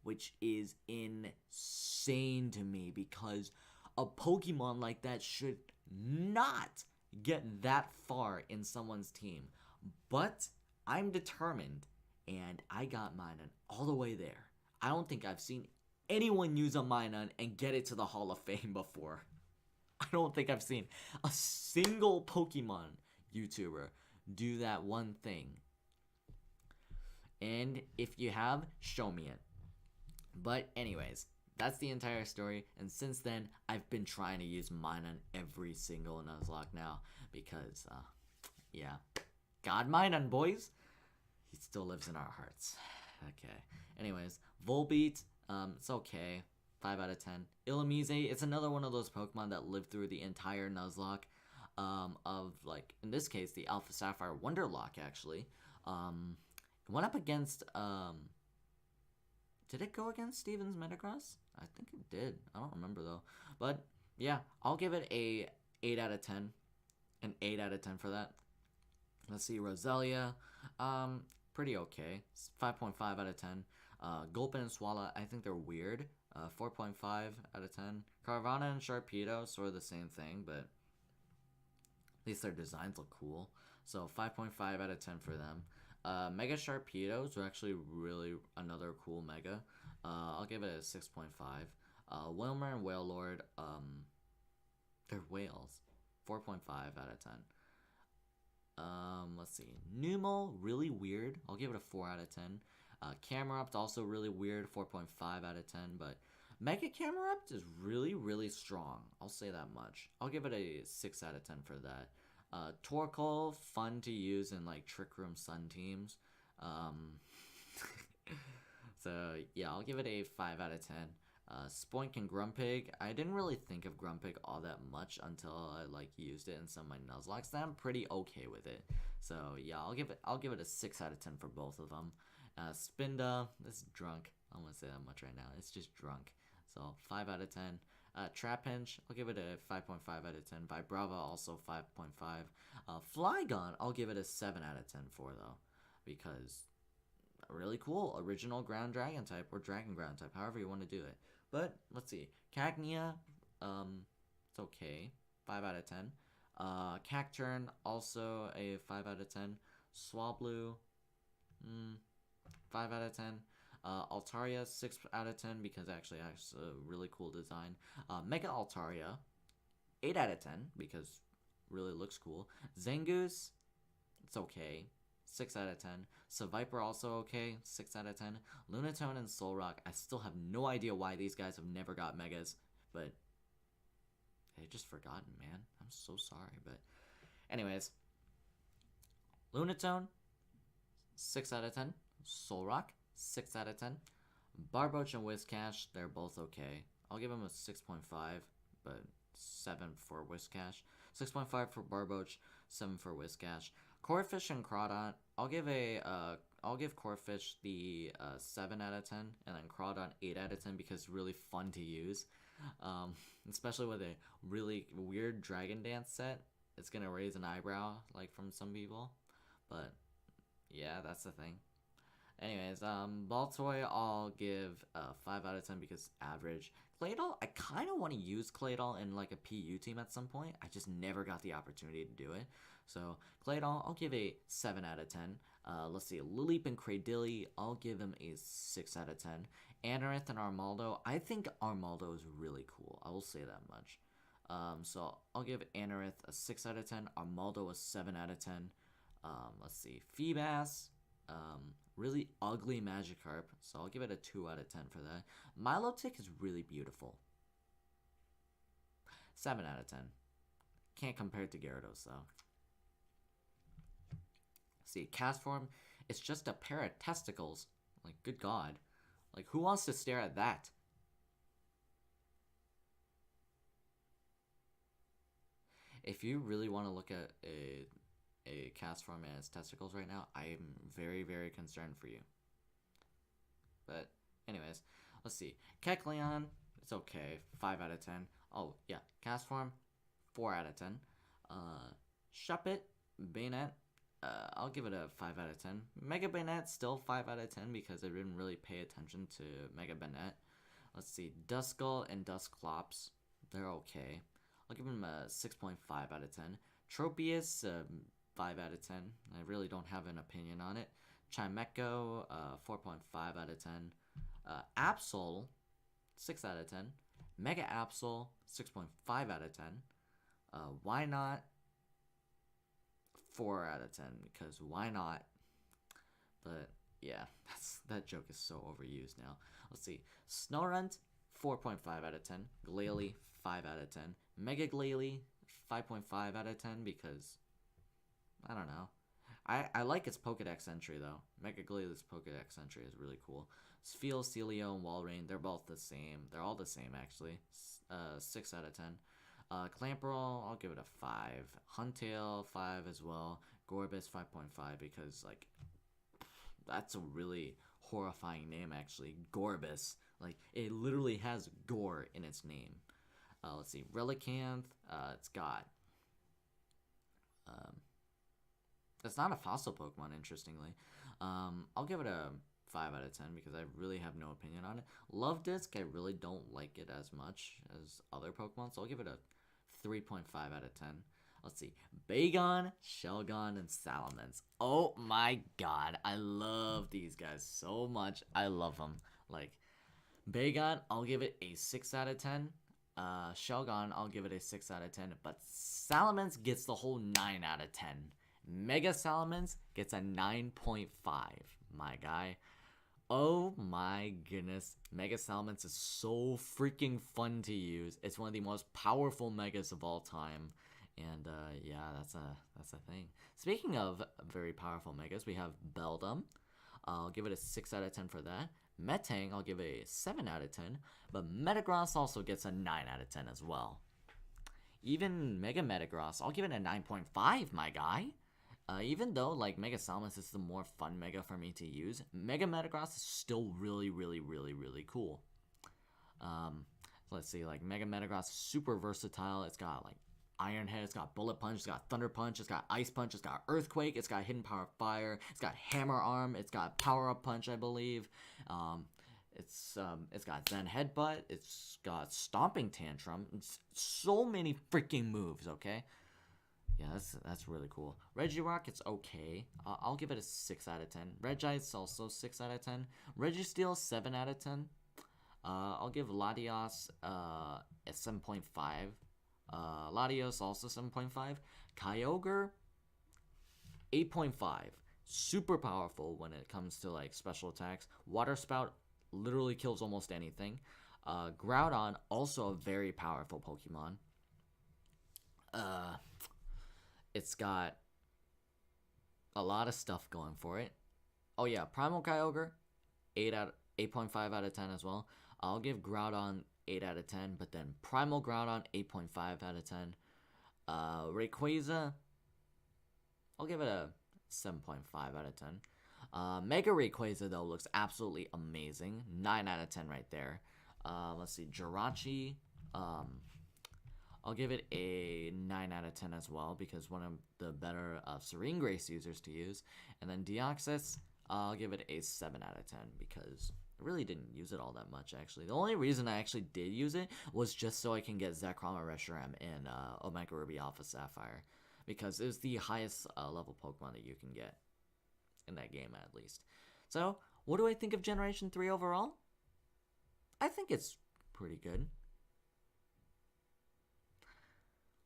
which is insane to me because a Pokemon like that should not get that far in someone's team. But I'm determined. And I got Minun all the way there. I don't think I've seen anyone use a Minun and get it to the Hall of Fame before. I don't think I've seen a single Pokemon YouTuber do that one thing. And if you have, show me it. But anyways, that's the entire story. And since then, I've been trying to use Minun every single Nuzlocke now. Because, yeah. God Minun, boys! He still lives in our hearts. Okay. Anyways, Volbeat, it's okay. 5 out of 10. Illumise, it's another one of those Pokemon that lived through the entire Nuzlocke. Of, like, in this case, the Alpha Sapphire Wonderlock, actually. It went up against, did it go against Steven's Metagross? I think it did. I don't remember, though. But, yeah, I'll give it a 8 out of 10. An 8 out of 10 for that. Let's see, Roselia, pretty okay. 5.5 out of 10. Gulpin and Swallow, I think they're weird. 4.5 out of 10. Carvanha and Sharpedo, sort of the same thing, but at least their designs look cool. So 5.5 out of 10 for them. Mega Sharpedos are actually really another cool Mega. I'll give it a 6.5. Wilmer and Wailord, they're whales. 4.5 out of 10. Let's see. Numel, really weird. I'll give it a 4 out of 10. Camerupt, also really weird. 4.5 out of 10. But Mega Camerupt is really, really strong. I'll say that much. I'll give it a 6 out of 10 for that. Torkoal, fun to use in like Trick Room Sun teams. So yeah, I'll give it a 5 out of 10. Spoink and Grumpig. I didn't really think of Grumpig all that much until I like used it in some of my Nuzlocks. I'm pretty okay with it. So yeah, I'll give it a 6 out of 10 for both of them. Spinda, this is drunk. I don't want to say that much right now. It's just drunk. So 5 out of 10. Trapinch, I'll give it a 5.5 out of 10. Vibrava, also 5.5. Flygon, I'll give it a 7 out of 10 for though, because really cool original ground dragon type or dragon ground type, however you want to do it. But let's see, Cagnia, it's okay, 5 out of 10. Cacturn, also a 5 out of 10. Swablu, 5 out of 10. Altaria, 6 out of 10 because actually has a really cool design. Mega Altaria, 8 out of 10 because really looks cool. Zangoose, it's okay, 6 out of 10. Seviper also okay, 6 out of 10. Lunatone and Solrock, I still have no idea why these guys have never got Megas, but they've just forgotten, man. I'm so sorry, but anyways. Lunatone, 6 out of 10. Solrock, 6 out of 10. Barboach and Whiscash, they're both okay. I'll give them a 6.5, but 7 for Whiscash. 6.5 for Barboach, 7 for Whiscash. Corphish and Crawdont, I'll give Corphish the 7 out of 10, and then Crawdont 8 out of 10 because it's really fun to use. Especially with a really weird Dragon Dance set. It's gonna raise an eyebrow, like, from some people. But yeah, that's the thing. Anyways, Baltoy, I'll give 5 out of 10 because average. Claydol, I kind of want to use Claydol in like a PU team at some point. I just never got the opportunity to do it. So Claydol, I'll give a 7 out of 10. Let's see, Lileep and Cradily, I'll give them a 6 out of 10. Anorith and Armaldo, I think Armaldo is really cool. I will say that much. So I'll give Anorith a 6 out of 10. Armaldo a 7 out of 10. Let's see, Feebas, really ugly Magikarp, so I'll give it a 2 out of 10 for that. Milotic is really beautiful. 7 out of 10. Can't compare it to Gyarados, though. See, Castform, it's just a pair of testicles. Like, good God. Like, who wants to stare at that? If you really want to look at a Castform and its testicles right now, I am very, very concerned for you. But anyways, let's see. Kecleon, it's okay, 5 out of 10. Oh yeah, Castform, 4 out of 10. Shuppet, Bayonet, I'll give it a 5 out of 10. Mega Bayonet, still 5 out of 10 because I didn't really pay attention to Mega Bayonet. Let's see, Duskull and Dusclops, they're okay. I'll give them a 6.5 out of 10. Tropius, 5 out of 10. I really don't have an opinion on it. Chimecho, 4.5 out of 10. Absol, 6 out of 10. Mega Absol, 6.5 out of 10. Why not? 4 out of 10, because why not? But yeah, that joke is so overused now. Let's see. Snorunt, 4.5 out of 10. Glalie, 5 out of 10. Mega Glalie, 5.5 out of 10 because I don't know. I like its Pokedex entry though. Mega Glalie Pokedex entry is really cool. Spheal, Celio, and Walrein, they're both the same. They're all the same actually. 6 out of 10. Clamperl, I'll give it a 5. Huntail, 5 as well. Gorbis, 5.5 because like that's a really horrifying name actually. Gorbis. Like it literally has gore in its name. Let's see. Relicanth, it's got it's not a fossil Pokemon, interestingly. I'll give it a 5 out of 10 because I really have no opinion on it. Love Disc, I really don't like it as much as other Pokemon, so I'll give it a 3.5 out of 10. Let's see. Bagon, Shelgon, and Salamence. Oh my god, I love these guys so much. I love them. Like, Bagon, I'll give it a 6 out of 10. Shelgon, I'll give it a 6 out of 10. But Salamence gets the whole 9 out of 10. Mega Salamence gets a 9.5, my guy. Oh my goodness. Mega Salamence is so freaking fun to use. It's one of the most powerful Megas of all time. And yeah, that's a thing. Speaking of very powerful Megas, we have Beldum. I'll give it a 6 out of 10 for that. Metang, I'll give it a 7 out of 10. But Metagross also gets a 9 out of 10 as well. Even Mega Metagross, I'll give it a 9.5, my guy. Even though, like, Mega Salmas is the more fun Mega for me to use, Mega Metagross is still really, really, really, really cool. Let's see, like, Mega Metagross is super versatile. It's got, like, Iron Head, it's got Bullet Punch, it's got Thunder Punch, it's got Ice Punch, it's got Earthquake, it's got Hidden Power Fire, it's got Hammer Arm, it's got Power Up Punch, I believe. It's got Zen Headbutt, it's got Stomping Tantrum. It's so many freaking moves, okay? Yeah, that's really cool. Regirock, it's okay. I'll give it a 6 out of 10. Registeel, also 6 out of 10. Registeel, 7 out of 10. I'll give Latios a 7.5. Latios, also 7.5. Kyogre, 8.5. Super powerful when it comes to, like, special attacks. Water Spout literally kills almost anything. Groudon, also a very powerful Pokemon. It's got a lot of stuff going for it. Oh yeah, Primal Kyogre, 8.5 out of 10 as well. I'll give Groudon 8 out of 10, but then Primal Groudon 8.5 out of 10. Rayquaza, I'll give it a 7.5 out of 10. Mega Rayquaza though looks absolutely amazing. 9 out of 10 right there. Let's see, Jirachi, I'll give it a 9 out of 10 as well because one of the better Serene Grace users to use. And then Deoxys, I'll give it a 7 out of 10 because I really didn't use it all that much actually. The only reason I actually did use it was just so I can get Zekrom or Reshiram in Omega Ruby Alpha Sapphire because it was the highest level Pokemon that you can get in that game at least. So, what do I think of Generation 3 overall? I think it's pretty good.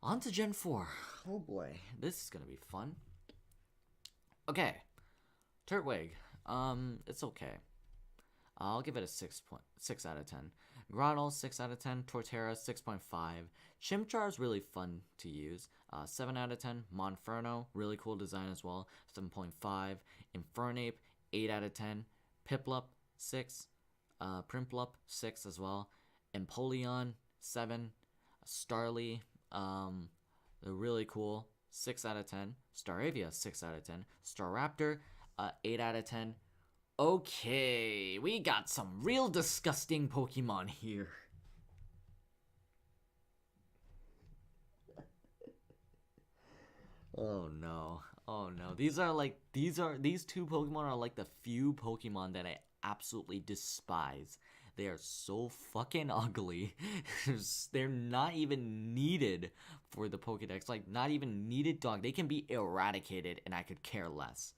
On to Gen 4. Oh boy, this is gonna be fun. Okay, Turtwig. It's okay. I'll give it a 6 out of 10. Groudon, 6 out of 10. Torterra, 6.5. Chimchar is really fun to use. 7 out of 10. Monferno, really cool design as well. 7.5. Infernape, 8 out of 10. Piplup, 6. Prinplup, 6 as well. Empoleon, 7. Starly, they're really cool. 6 out of 10. Staravia, 6 out of 10. Staraptor, 8 out of 10. Okay, we got some real disgusting Pokemon here. Oh no. Oh no. These two Pokemon are like the few Pokemon that I absolutely despise. They are so fucking ugly. They're not even needed for the Pokedex. Like, not even needed, dog. They can be eradicated and I could care less.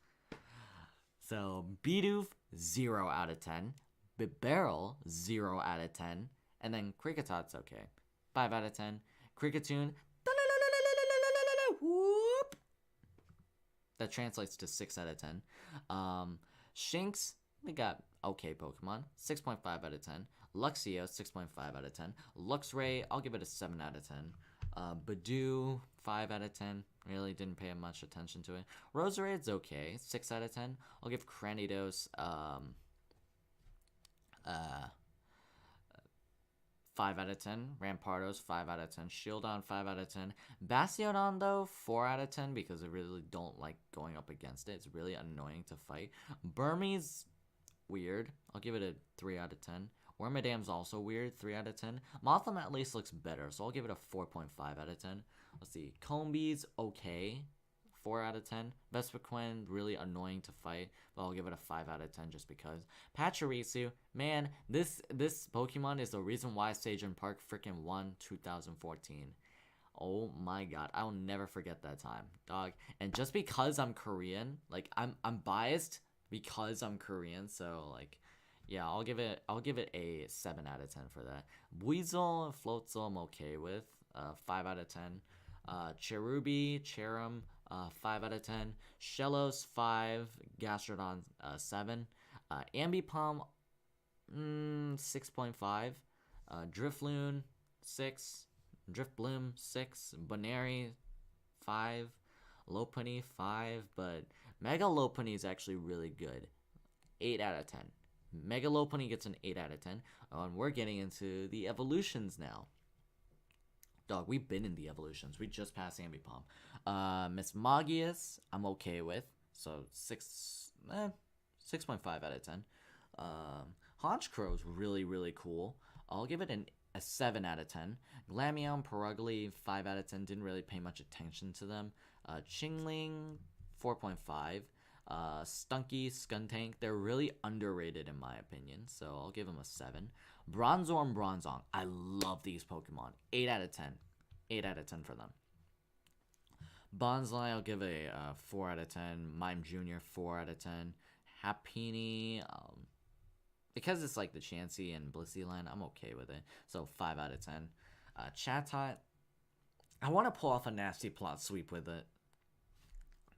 So, Bidoof, 0 out of 10. Bibarel, 0 out of 10. And then Kricketot's okay. 5 out of 10. Kricketune, whoop. That translates to 6 out of 10. Shinx, we got okay Pokemon. 6.5 out of 10. Luxio, 6.5 out of 10. Luxray, I'll give it a 7 out of 10. Badoo, 5 out of 10. Really didn't pay much attention to it. Roserade's okay. 6 out of 10. I'll give Cranidos 5 out of 10. Rampardos, 5 out of 10. Shieldon, 5 out of 10. Bastiodon, though, 4 out of 10 because I really don't like going up against it. It's really annoying to fight. Burmese, weird. I'll give it a 3 out of 10. Wormadam's also weird, 3 out of 10. Mothim at least looks better, so I'll give it a 4.5 out of 10. Let's see. Combee's okay, 4 out of 10. Vespiquen, really annoying to fight, but I'll give it a 5 out of 10 just because. Pachirisu, man, this Pokemon is the reason why Sagen Park freaking won 2014. Oh my god, I'll never forget that time, dog. And just because I'm Korean, like I'm biased because I'm Korean, so like yeah, I'll give it a 7 out of 10 for that. Weasel and Floatzel I'm okay with. 5 out of 10. Cherubi, Cherum, 5 out of 10. Shellos, 5. Gastrodon, 7. Ambipom, 6.5. Drifloon, 6. Driftbloom, 6. Boneri, 5. Lopunny, 5. But Mega Lopunny is actually really good. 8 out of 10. Mega Lopunny gets an 8 out of 10. And we're getting into the evolutions now. Dog, we've been in the evolutions. We just passed Ambipom. Miss Magius, I'm okay with. So 6.5 out of 10. Honchkrow is really, really cool. I'll give it a 7 out of 10. Glameow, Perugly, 5 out of 10. Didn't really pay much attention to them. Chingling, 4.5. Stunky, Skuntank, they're really underrated in my opinion, so I'll give them a 7. Bronzor and Bronzong, I love these Pokemon. 8 out of 10. 8 out of 10 for them. Bonsly, I'll give a 4 out of 10. Mime Jr., 4 out of 10. Happiny, because it's like the Chansey and Blissey line, I'm okay with it. So 5 out of 10. Chatot, I want to pull off a nasty plot sweep with it.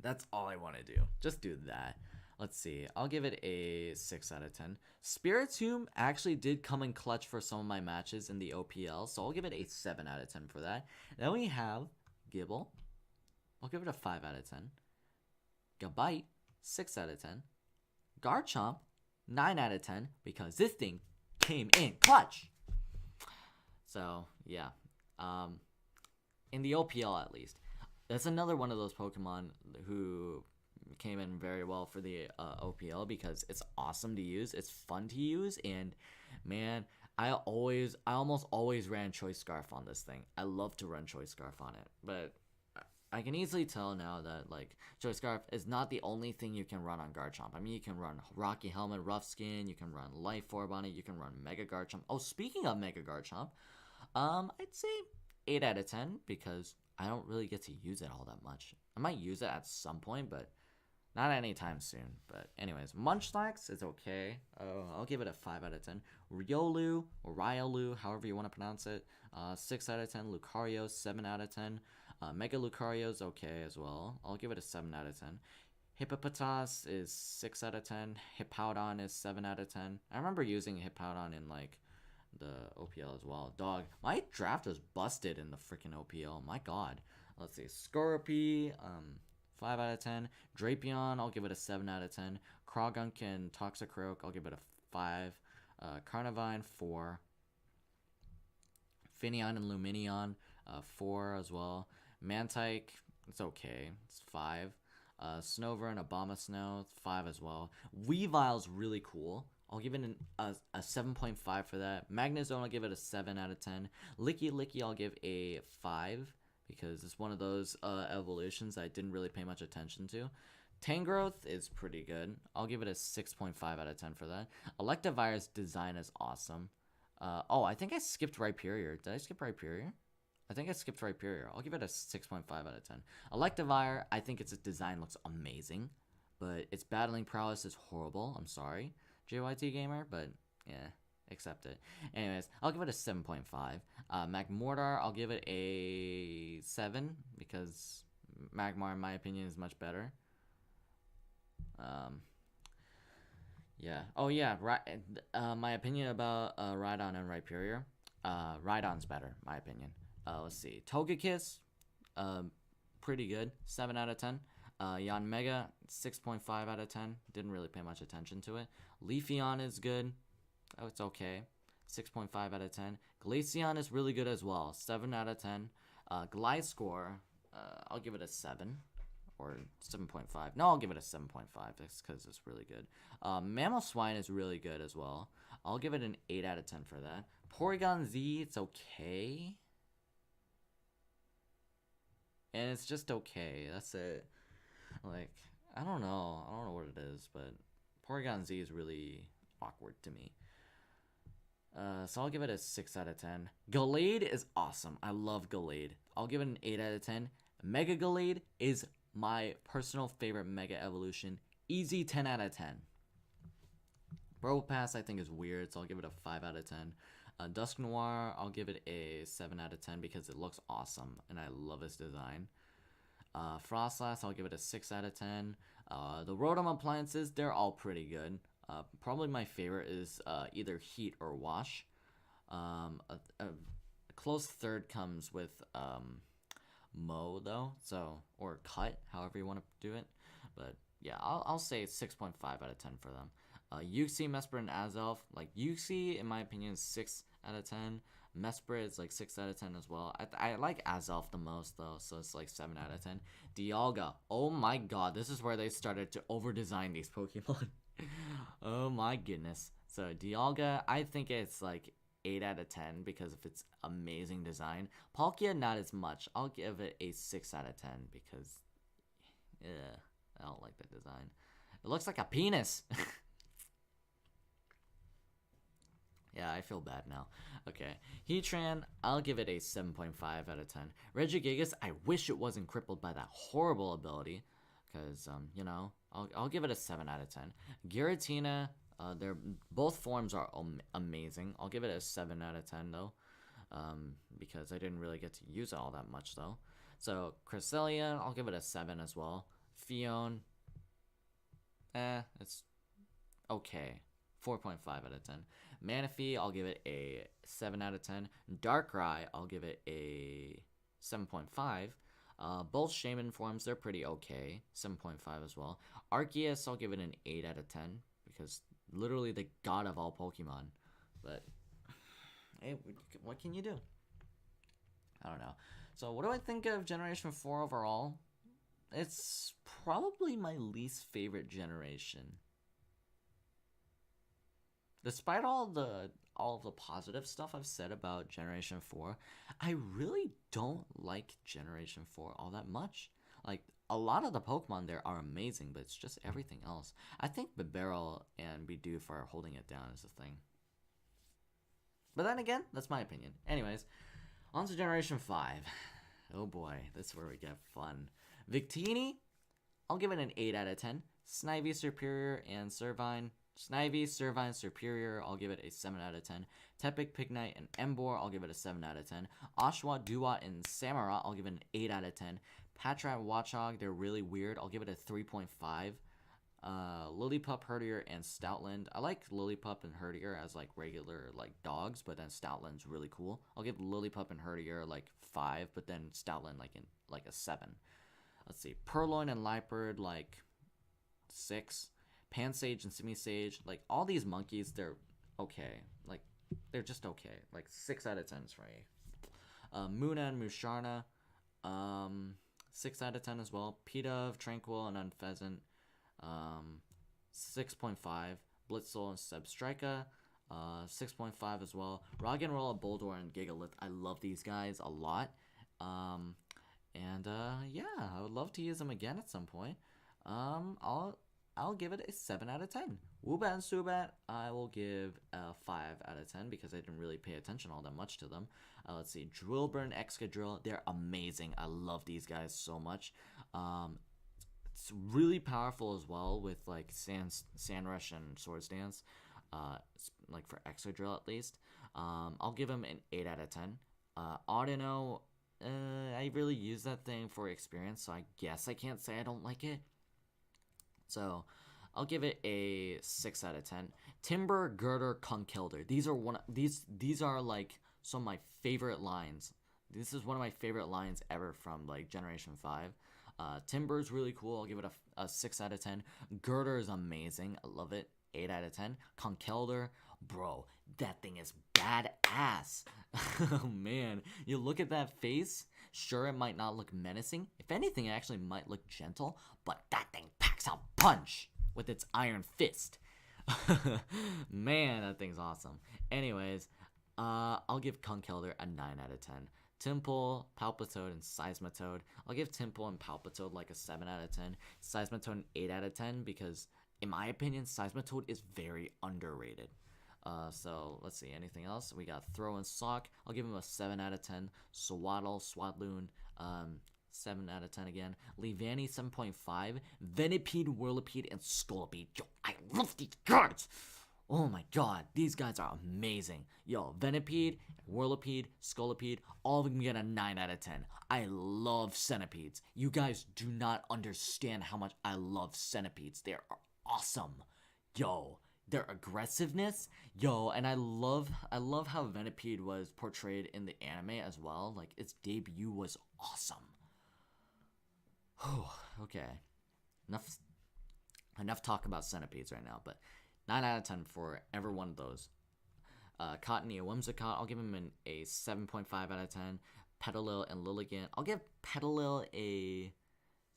That's all I want to do. Just do that. Let's see. I'll give it a 6 out of 10. Spiritomb actually did come in clutch for some of my matches in the OPL, so I'll give it a 7 out of 10 for that. Then we have Gible. I'll give it a 5 out of 10. Gabite, 6 out of 10. Garchomp, 9 out of 10, because this thing came in clutch. So, yeah. In the OPL, at least. That's another one of those Pokemon who came in very well for the OPL because it's awesome to use, it's fun to use, and man, I almost always ran Choice Scarf on this thing. I love to run Choice Scarf on it, but I can easily tell now that like Choice Scarf is not the only thing you can run on Garchomp. I mean, you can run Rocky Helmet, Rough Skin, you can run Life Orb on it, you can run Mega Garchomp. Oh, speaking of Mega Garchomp, I'd say 8 out of 10 because I don't really get to use it all that much. I might use it at some point, but not anytime soon. But anyways, Munchlax is okay. I'll give it a 5 out of 10. Riolu, or Riolu, however you want to pronounce it, 6 out of 10. Lucario, 7 out of 10. Mega Lucario is okay as well. I'll give it a 7 out of 10. Hippopotas is 6 out of 10. Hippowdon is 7 out of 10. I remember using Hippowdon in like the OPL as well. Dog, my draft was busted in the freaking OPL. My god. Let's see. Scorpy, 5 out of 10. Drapion, I'll give it a 7 out of 10. Krogunk and Toxicroak, I'll give it a 5. Carnivine, 4. Finneon and Luminion, 4 as well. Mantike, it's okay. It's 5. Snover and Abomasnow, 5 as well. Weavile's really cool. I'll give it a 7.5 for that. Magnezone, I'll give it a 7 out of 10. Licky, I'll give a 5 because it's one of those evolutions I didn't really pay much attention to. Tangrowth is pretty good. I'll give it a 6.5 out of 10 for that. Electivire's design is awesome. Oh, I think I skipped Rhyperior. Did I skip Rhyperior? I think I skipped Rhyperior. I'll give it a 6.5 out of 10. Electivire, I think its design looks amazing, but its battling prowess is horrible. I'm sorry, JYT Gamer, but yeah, accept it. Anyways, I'll give it a 7.5. Magmortar, I'll give it a 7 because Magmar, in my opinion, is much better. Yeah. Oh yeah. My opinion about Rhydon and Rhyperior. Rhydon's better, my opinion. Let's see. Togekiss, pretty good. 7 out of 10. Yanmega, 6.5 out of 10. Didn't really pay much attention to it. Leafeon is good. Oh, it's okay. 6.5 out of 10. Glaceon is really good as well. 7 out of 10. Gliscor, I'll give it a 7. Or 7.5. No, I'll give it a 7.5. That's because it's really good. Mamoswine is really good as well. I'll give it an 8 out of 10 for that. Porygon Z, it's okay. And it's just okay. That's it. Like, I don't know. I don't know what it is, but Porygon Z is really awkward to me. So I'll give it a 6 out of 10. Gallade is awesome. I love Gallade. I'll give it an 8 out of 10. Mega Gallade is my personal favorite Mega Evolution. Easy 10 out of 10. Probopass I think is weird, so I'll give it a 5 out of 10. Dusknoir, I'll give it a 7 out of 10 because it looks awesome, and I love its design. Frostlass, I'll give it a 6 out of 10. The Rotom appliances, they're all pretty good. Probably my favorite is either Heat or Wash. A close third comes with Mow though, so, or Cut, however you want to do it. But yeah, I'll say 6.5 out of 10 for them. Uxie, Mesprit, and Azelf. Like Uxie, in my opinion, is 6 out of 10. Mesprit is like 6 out of 10 as well. I like Azelf the most though, so it's like 7 out of 10. Dialga. Oh my god, this is where they started to over-design these Pokemon. Oh my goodness. So Dialga, I think it's like 8 out of 10 because of its amazing design. Palkia, not as much. I'll give it a 6 out of 10 because, yeah, I don't like the design. It looks like a penis. Yeah, I feel bad now. Okay. Heatran, I'll give it a 7.5 out of 10. Regigigas, I wish it wasn't crippled by that horrible ability. Because, I'll give it a 7 out of 10. Giratina, both forms are amazing. I'll give it a 7 out of 10, though. Because I didn't really get to use it all that much, though. So, Cresselia, I'll give it a 7 as well. Fion, it's okay. 4.5 out of 10. Manaphy, I'll give it a 7 out of 10. Darkrai, I'll give it a 7.5. Both Shaman forms, they're pretty okay. 7.5 as well. Arceus, I'll give it an 8 out of 10. Because literally the god of all Pokemon. But, hey, what can you do? I don't know. So what do I think of Generation 4 overall? It's probably my least favorite generation. Despite all the positive stuff I've said about Generation 4, I really don't like Generation 4 all that much. Like, a lot of the Pokemon there are amazing, but it's just everything else. I think Bibarel and Bidoof are holding it down as a thing. But then again, that's my opinion. Anyways, on to Generation 5. Oh boy, this is where we get fun. Victini, I'll give it an 8 out of 10. Snivy, Superior, and Servine. Snivy, Servine, Superior, I'll give it a 7 out of 10. Tepic, Pignite, and Emboar, I'll give it a 7 out of 10. Oshawott, Duat, and Samurott, I'll give it an 8 out of 10. Patrat, Watchog, they're really weird, I'll give it a 3.5. Lillipup, Herdier, and Stoutland. I like Lillipup and Herdier as like regular like dogs, but then Stoutland's really cool. I'll give Lillipup and Herdier like 5, but then Stoutland like a 7. Let's see, Purloin and Liepard like 6. Pansage and Simisage, like all these monkeys, they're okay. Like they're just okay. Like 6 out of 10 for me. Muna and Musharna, 6 out of 10 as well. Pidove, Tranquil, and Unpheasant, 6.5. Blitzel and Sebstrika, 6.5 as well. Roggenrola, Boldore, and Gigalith. I love these guys a lot. Yeah, I would love to use them again at some point. I'll give it a 7 out of 10. Woobat and Subat, I will give a 5 out of 10 because I didn't really pay attention all that much to them. Let's see, Drillbur and Excadrill, they're amazing. I love these guys so much. It's really powerful as well with like Sandrush and Swords Dance, like for Excadrill at least. I'll give him an 8 out of 10. Audino, I really use that thing for experience, so I guess I can't say I don't like it. So, I'll give it a 6 out of 10. Timber, Girder, Conkeldurr. These are like some of my favorite lines. This is one of my favorite lines ever from like Generation 5. Timber is really cool. I'll give it a 6 out of 10. Girder is amazing. I love it. 8 out of 10. Conkeldurr, bro, that thing is badass. Oh man, you look at that face. Sure, it might not look menacing. If anything, it actually might look gentle, but that thing packs a punch with its iron fist. Man, that thing's awesome. Anyways, I'll give Conkeldurr a 9 out of 10. Tympole, Palpitoad, and Seismitoad. I'll give Tympole and Palpitoad like a 7 out of 10. Seismitoad an 8 out of 10 because, in my opinion, Seismitoad is very underrated. So, let's see, anything else? We got Throw and Sock. I'll give him a 7 out of 10. Swaddle, Swadloon, 7 out of 10 again. Leavanny, 7.5. Venipede, Whirlipede, and Scolipede. Yo, I love these cards! Oh my god, these guys are amazing. Yo, Venipede, Whirlipede, Scolipede, all of them get a 9 out of 10. I love centipedes. You guys do not understand how much I love centipedes. They are awesome. Yo, their aggressiveness, yo, and I love how Venipede was portrayed in the anime as well. Like, its debut was awesome. Okay, enough talk about centipedes right now, but 9 out of 10 for every one of those. Cottony and Whimsicott, I'll give him a 7.5 out of 10. Petalil and Lilligant, I'll give Petalil a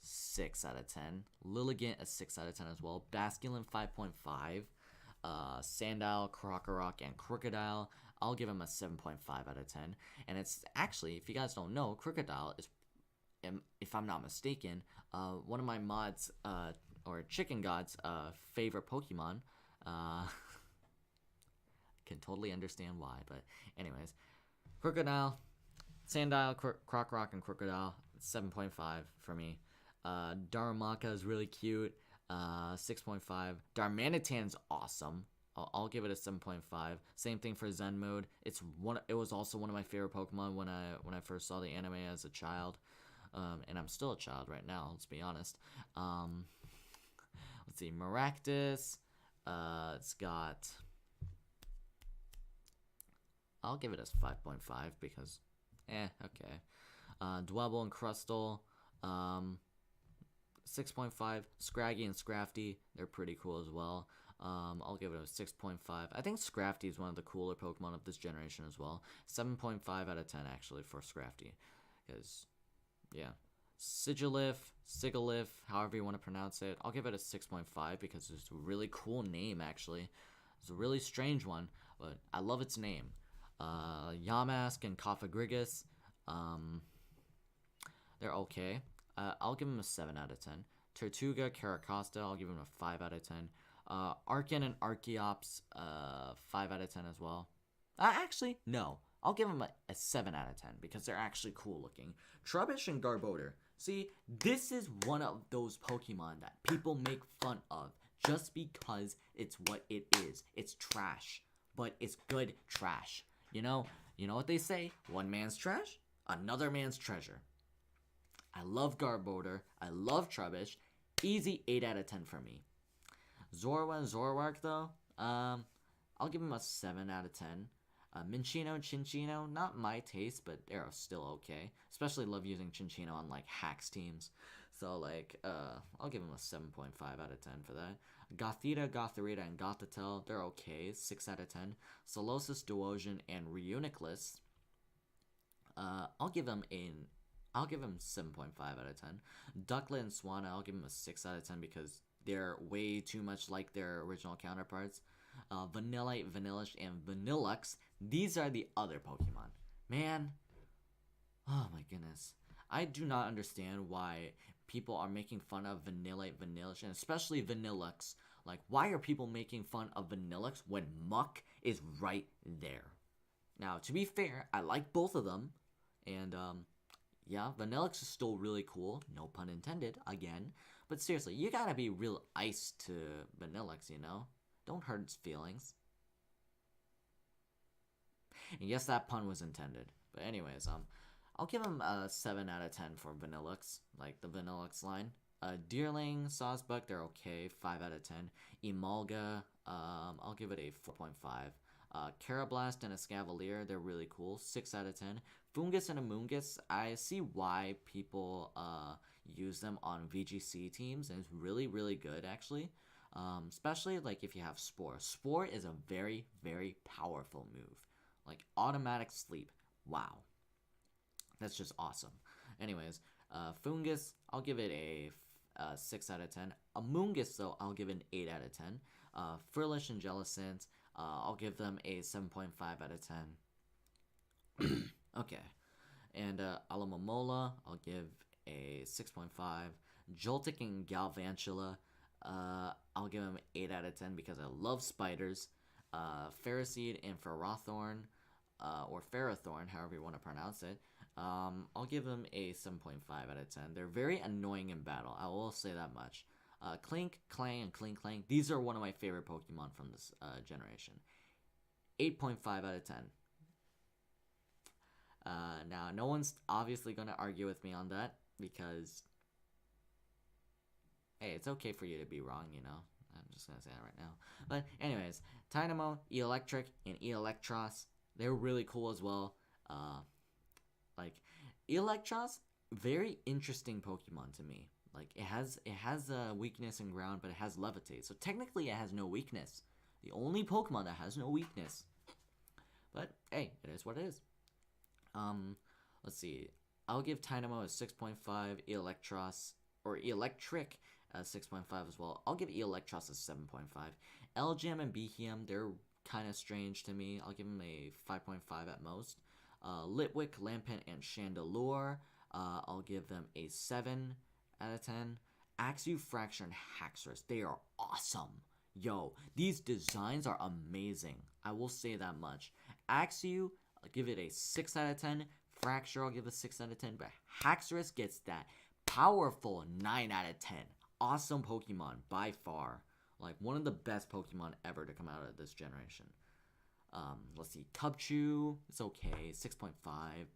6 out of 10. Lilligant a 6 out of 10 as well. Basculin 5.5. Sandile, Krokorok, and Crocodile, I'll give him a 7.5 out of 10. And it's actually, if you guys don't know, Crocodile is, if I'm not mistaken, one of my mods, or Chicken God's favorite Pokemon. Can totally understand why, but anyways, Crocodile, Sandile, Krokorok, and Crocodile, 7.5 for me. Darumaka is really cute, 6.5. Darmanitan's awesome. I'll give it a 7.5. Same thing for Zen mode. It was also one of my favorite Pokemon when I first saw the anime as a child, and I'm still a child right now. Let's be honest. Let's see, Maractus. It's got. I'll give it a 5.5 because, okay. Dwebble and Crustle, 6.5. Scraggy and Scrafty, they're pretty cool as well. I'll give it a 6.5. I think Scrafty is one of the cooler Pokemon of this generation as well. 7.5 out of 10 actually for Scrafty, because, yeah. Sigilyph, however you want to pronounce it, I'll give it a 6.5 because it's a really cool name actually. It's a really strange one, but I love its name. Yamask and Cofagrigus, they're okay. I'll give them a 7 out of 10. Tortuga, Caracosta, I'll give them a 5 out of 10. Arcan and Archeops, 5 out of 10 as well. Actually, no. I'll give them a 7 out of 10 because they're actually cool looking. Trubbish and Garbodor. See, this is one of those Pokemon that people make fun of just because it's what it is. It's trash, but it's good trash. You know what they say? One man's trash, another man's treasure. I love Garbodor. I love Trubbish. Easy 8 out of 10 for me. Zorua and Zoroark, though, I'll give him a 7 out of 10. Minccino, Chinchino, not my taste, but they're still okay. Especially love using Chinchino on, like, hacks teams. So, like, I'll give him a 7.5 out of 10 for that. Gothita, Gothorita, and Gothitelle, they're okay. 6 out of 10. Solosis, Duosion, and Reuniclus, I'll give them 7.5 out of 10. Ducklet and Swanna, I'll give them a 6 out of 10 because they're way too much like their original counterparts. Vanillite, Vanillish, and Vanillux, these are the other Pokemon. Man, oh my goodness. I do not understand why people are making fun of Vanillite, Vanillish, and especially Vanillux. Like, why are people making fun of Vanillux when Muck is right there? Now, to be fair, I like both of them, and, yeah, Vanillux is still really cool, no pun intended, again. But seriously, you gotta be real ice to Vanillux, you know? Don't hurt its feelings. And yes, that pun was intended. But anyways, I'll give him a 7 out of 10 for Vanillux, like the Vanillux line. Deerling, Sawsbuck, they're okay, 5 out of 10. Emolga, I'll give it a 4.5. Carablast and Escavalier, they're really cool, 6 out of 10. Foongus and Amoonguss, I see why people use them on VGC teams, and it's really, really good, actually. Especially, like, if you have Spore. Spore is a very, very powerful move. Like, automatic sleep. Wow. That's just awesome. Anyways, Foongus, I'll give it a 6 out of 10. Amoonguss, though, I'll give it an 8 out of 10. Furlish and Jellicent, I'll give them a 7.5 out of 10. Okay. And Alomomola, I'll give a 6.5. Joltik and Galvantula, I'll give them 8 out of 10 because I love spiders. Ferroseed and Ferrothorn, or Ferrothorn, however you want to pronounce it, I'll give them a 7.5 out of 10. They're very annoying in battle, I will say that much. Clink, Clang, and Clink Clang, these are one of my favorite Pokemon from this generation. 8.5 out of 10. Now, no one's obviously going to argue with me on that, because, hey, it's okay for you to be wrong, you know? I'm just going to say that right now. But anyways, Tynamo, Electric, and Electros, they're really cool as well. Like, Electros, very interesting Pokemon to me. Like, it has a weakness in ground, but it has Levitate. So technically it has no weakness. The only Pokemon that has no weakness. But hey, it is what it is. Let's see. I'll give Dynamo a 6.5, Electros or Electric a 6.5 as well. I'll give Electros a 7.5. Ljam and Behem, they're kind of strange to me. I'll give them a 5.5 at most. Litwick, Lampent, and Chandelure, I'll give them a 7 out of 10. Axew, Fraxure, and Haxorus, they are awesome. Yo, these designs are amazing. I will say that much. Axew, I'll give it a 6 out of 10. Fraxure, I'll give a 6 out of 10. But Haxorus gets that powerful 9 out of 10. Awesome Pokemon by far. Like one of the best Pokemon ever to come out of this generation. Let's see. Cubchoo, it's okay. 6.5.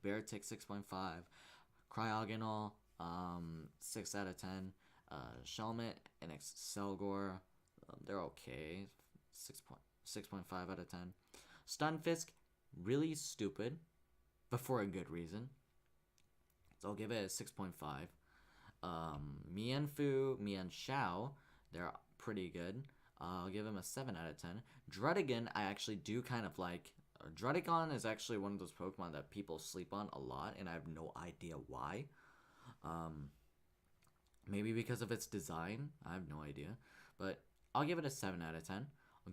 Beartic, 6.5. Cryogonal, 6 out of 10. Shelmet and Excelgor, they're okay. 6.5 out of 10. Stunfisk, really stupid, but for a good reason. So I'll give it a 6.5. Mienfoo, Mienshao, they're pretty good. I'll give him a 7 out of 10. Druddigon, I actually do kind of like. Druddigon is actually one of those Pokemon that people sleep on a lot, and I have no idea why. Maybe because of its design. I have no idea. But I'll give it a 7 out of 10.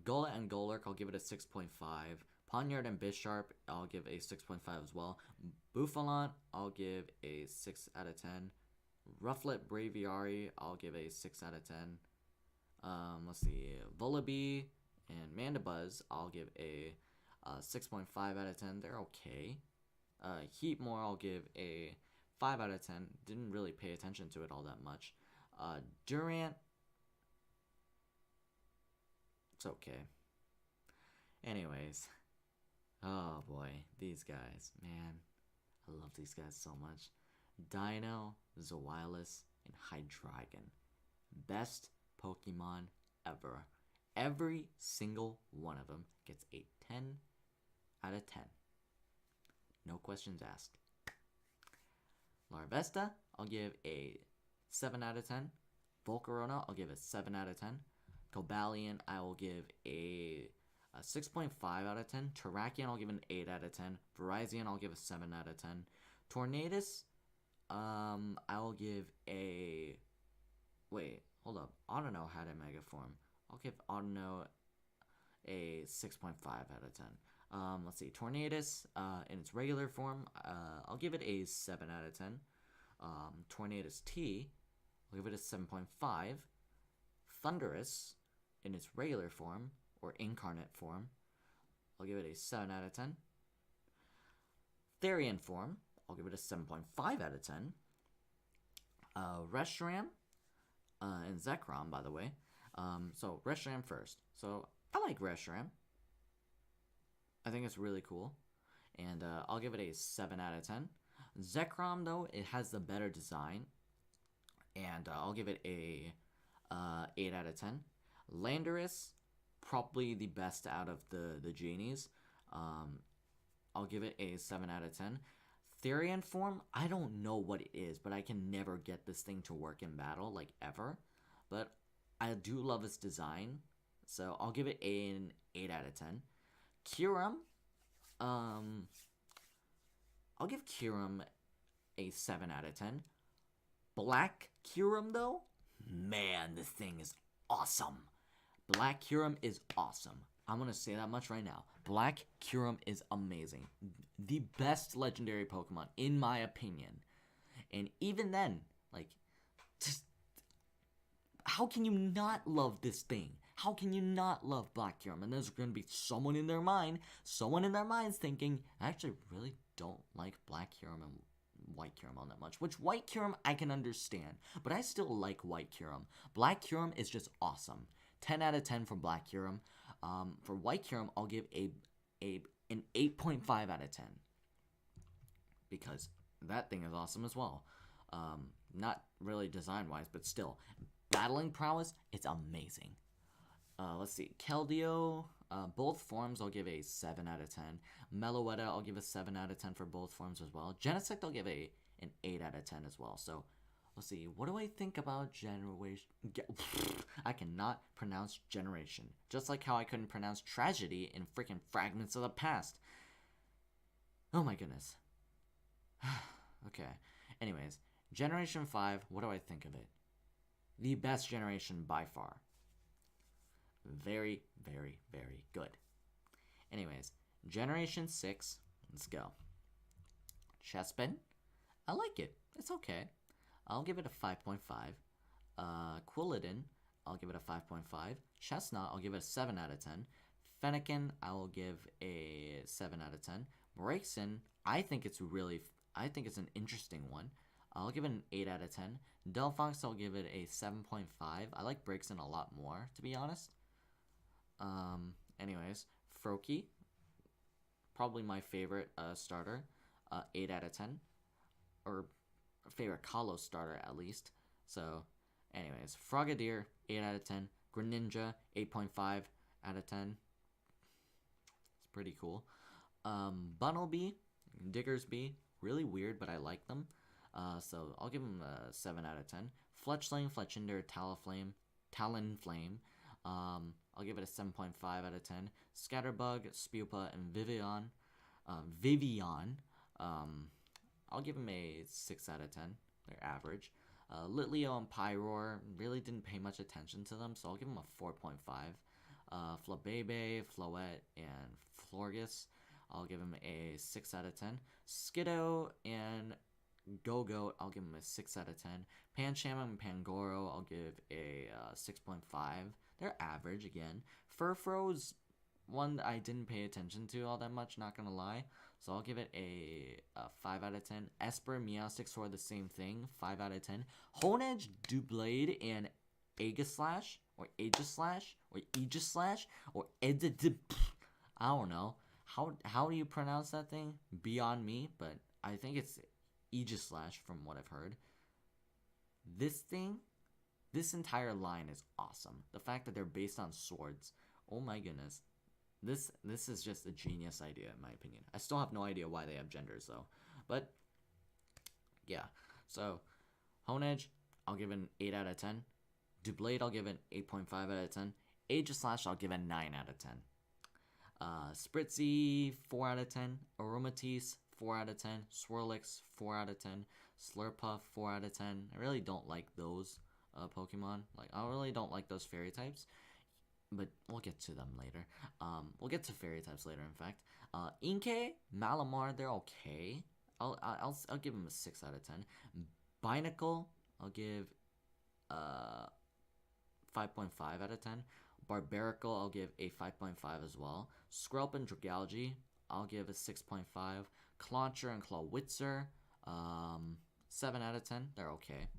Golett and Golurk, I'll give it a 6.5. Poniard and Bisharp, I'll give a 6.5 as well. Bouffalant, I'll give a 6 out of 10. Rufflet Braviary, I'll give a 6 out of 10. Let's see. Vullaby and Mandibuzz, I'll give a 6.5 out of 10. They're okay. Heatmore, I'll give a 5 out of 10. Didn't really pay attention to it all that much. Durant, it's okay. Anyways. Oh boy, these guys. Man, I love these guys so much. Dino, Zawilus, and Hydreigon. Best Pokemon ever. Every single one of them gets a 10 out of 10. No questions asked. Larvesta, I'll give a 7 out of 10. Volcarona, I'll give a 7 out of 10. Cobalion, I will give a 6.5 out of 10. Terrakion, I'll give an 8 out of 10. Virizion, I'll give a 7 out of 10. Tornadus, I'll give a... Wait, hold up. Audino had a Mega Form. I'll give Audino a 6.5 out of 10. Let's see. Tornadus, in its regular form, I'll give it a 7 out of 10. Tornadus T, I'll give it a 7.5. Thundurus, in its regular form, or incarnate form, I'll give it a 7 out of 10. Therian form, I'll give it a 7.5 out of 10. Reshiram, and Zekrom, by the way. So Reshiram first. So I like Reshiram. I think it's really cool. And I'll give it a 7 out of 10. Zekrom, though, it has the better design. And I'll give it a 8 out of 10. Landorus, probably the best out of the genies. I'll give it a 7 out of 10. Therian form, I don't know what it is, but I can never get this thing to work in battle, like ever. But I do love its design, so I'll give it an 8 out of 10. Kyurem, I'll give Kyurem a 7 out of 10. Black Kyurem, though, man, this thing is awesome. Black Kyurem is awesome. I'm going to say that much right now. Black Kyurem is amazing. The best legendary Pokemon, in my opinion. And even then, like, just, how can you not love this thing? How can you not love Black Kyurem? And there's going to be someone in their minds thinking, I actually really don't like Black Kyurem and White Kyurem all that much. Which White Kyurem I can understand, but I still like White Kyurem. Black Kyurem is just awesome. 10 out of 10 for Black Kyurem. For White Kyurem, I'll give an 8.5 out of 10. Because that thing is awesome as well. Not really design-wise, but still. Battling prowess, it's amazing. Let's see. Keldeo, both forms I'll give a 7 out of 10. Meloetta, I'll give a 7 out of 10 for both forms as well. Genesect, I'll give an 8 out of 10 as well. So, Let's see. What do I think about generation? I cannot pronounce generation. Just like how I couldn't pronounce tragedy in freaking Fragments of the Past. Oh my goodness. Okay. Anyways, Generation 5, what do I think of it? The best generation by far. Very, very, very good. Anyways, Generation 6, let's go. Chespin, I like it. It's okay. I'll give it a 5.5. Quilladin, I'll give it a 5.5. Chestnut, I'll give it a 7 out of 10. Fennekin, I will give a 7 out of 10. Braixen, I think it's an interesting one. I'll give it an 8 out of 10. Delphox, I'll give it a 7.5. I like Braixen a lot more, to be honest. Anyways, Froakie, probably my favorite starter. 8 out of 10. Or favorite Kalos starter, at least. So, anyways, Frogadier, 8 out of 10. Greninja, 8.5 out of 10. It's pretty cool. Bunnelby, Diggersby, really weird, but I like them. So I'll give them a 7 out of 10. Fletchling, Fletchinder, Talonflame. I'll give it a 7.5 out of 10. Scatterbug, Spupa, and Vivian. I'll give them a 6 out of 10. They're average. Litleo and Pyroar, really didn't pay much attention to them, so I'll give them a 4.5. Flabebe, Floette, and Florges, I'll give them a 6 out of 10. Skiddo and Go-Goat, I'll give them a 6 out of 10. Pancham and Pangoro, I'll give a 6.5. They're average again. Furfro's one that I didn't pay attention to all that much, not gonna lie. So I'll give it a 5 out of 10. Esper, Meowstic, the same thing, 5 out of 10. Honedge, Doublade, and Aegislash, or Aegislash, or Aegislash, or I don't know. How do you pronounce that thing? Beyond me, but I think it's Aegislash from what I've heard. This entire line is awesome. The fact that they're based on swords. Oh my goodness. This is just a genius idea in my opinion. I still have no idea why they have genders though. But yeah. So Honedge, I'll give an 8 out of 10. Doublade, I'll give an 8.5 out of 10. Aegislash, I'll give a 9 out of 10. Spritzy, 4 out of 10. Aromatisse, 4 out of 10. Swirlix, 4 out of 10. Slurpuff, 4 out of 10. I really don't like those Pokemon. I really don't like those fairy types. But we'll get to them later. We'll get to fairy types later, in fact. Inkay, Malamar, they're okay. I'll give them a 6 out of 10. Binacle, I'll give 5.5 out of 10. Barbaracle, I'll give a 5.5 as well. Skrelp and Dragalge, I'll give a 6.5. Clauncher and Clawitzer, 7 out of 10. They're okay.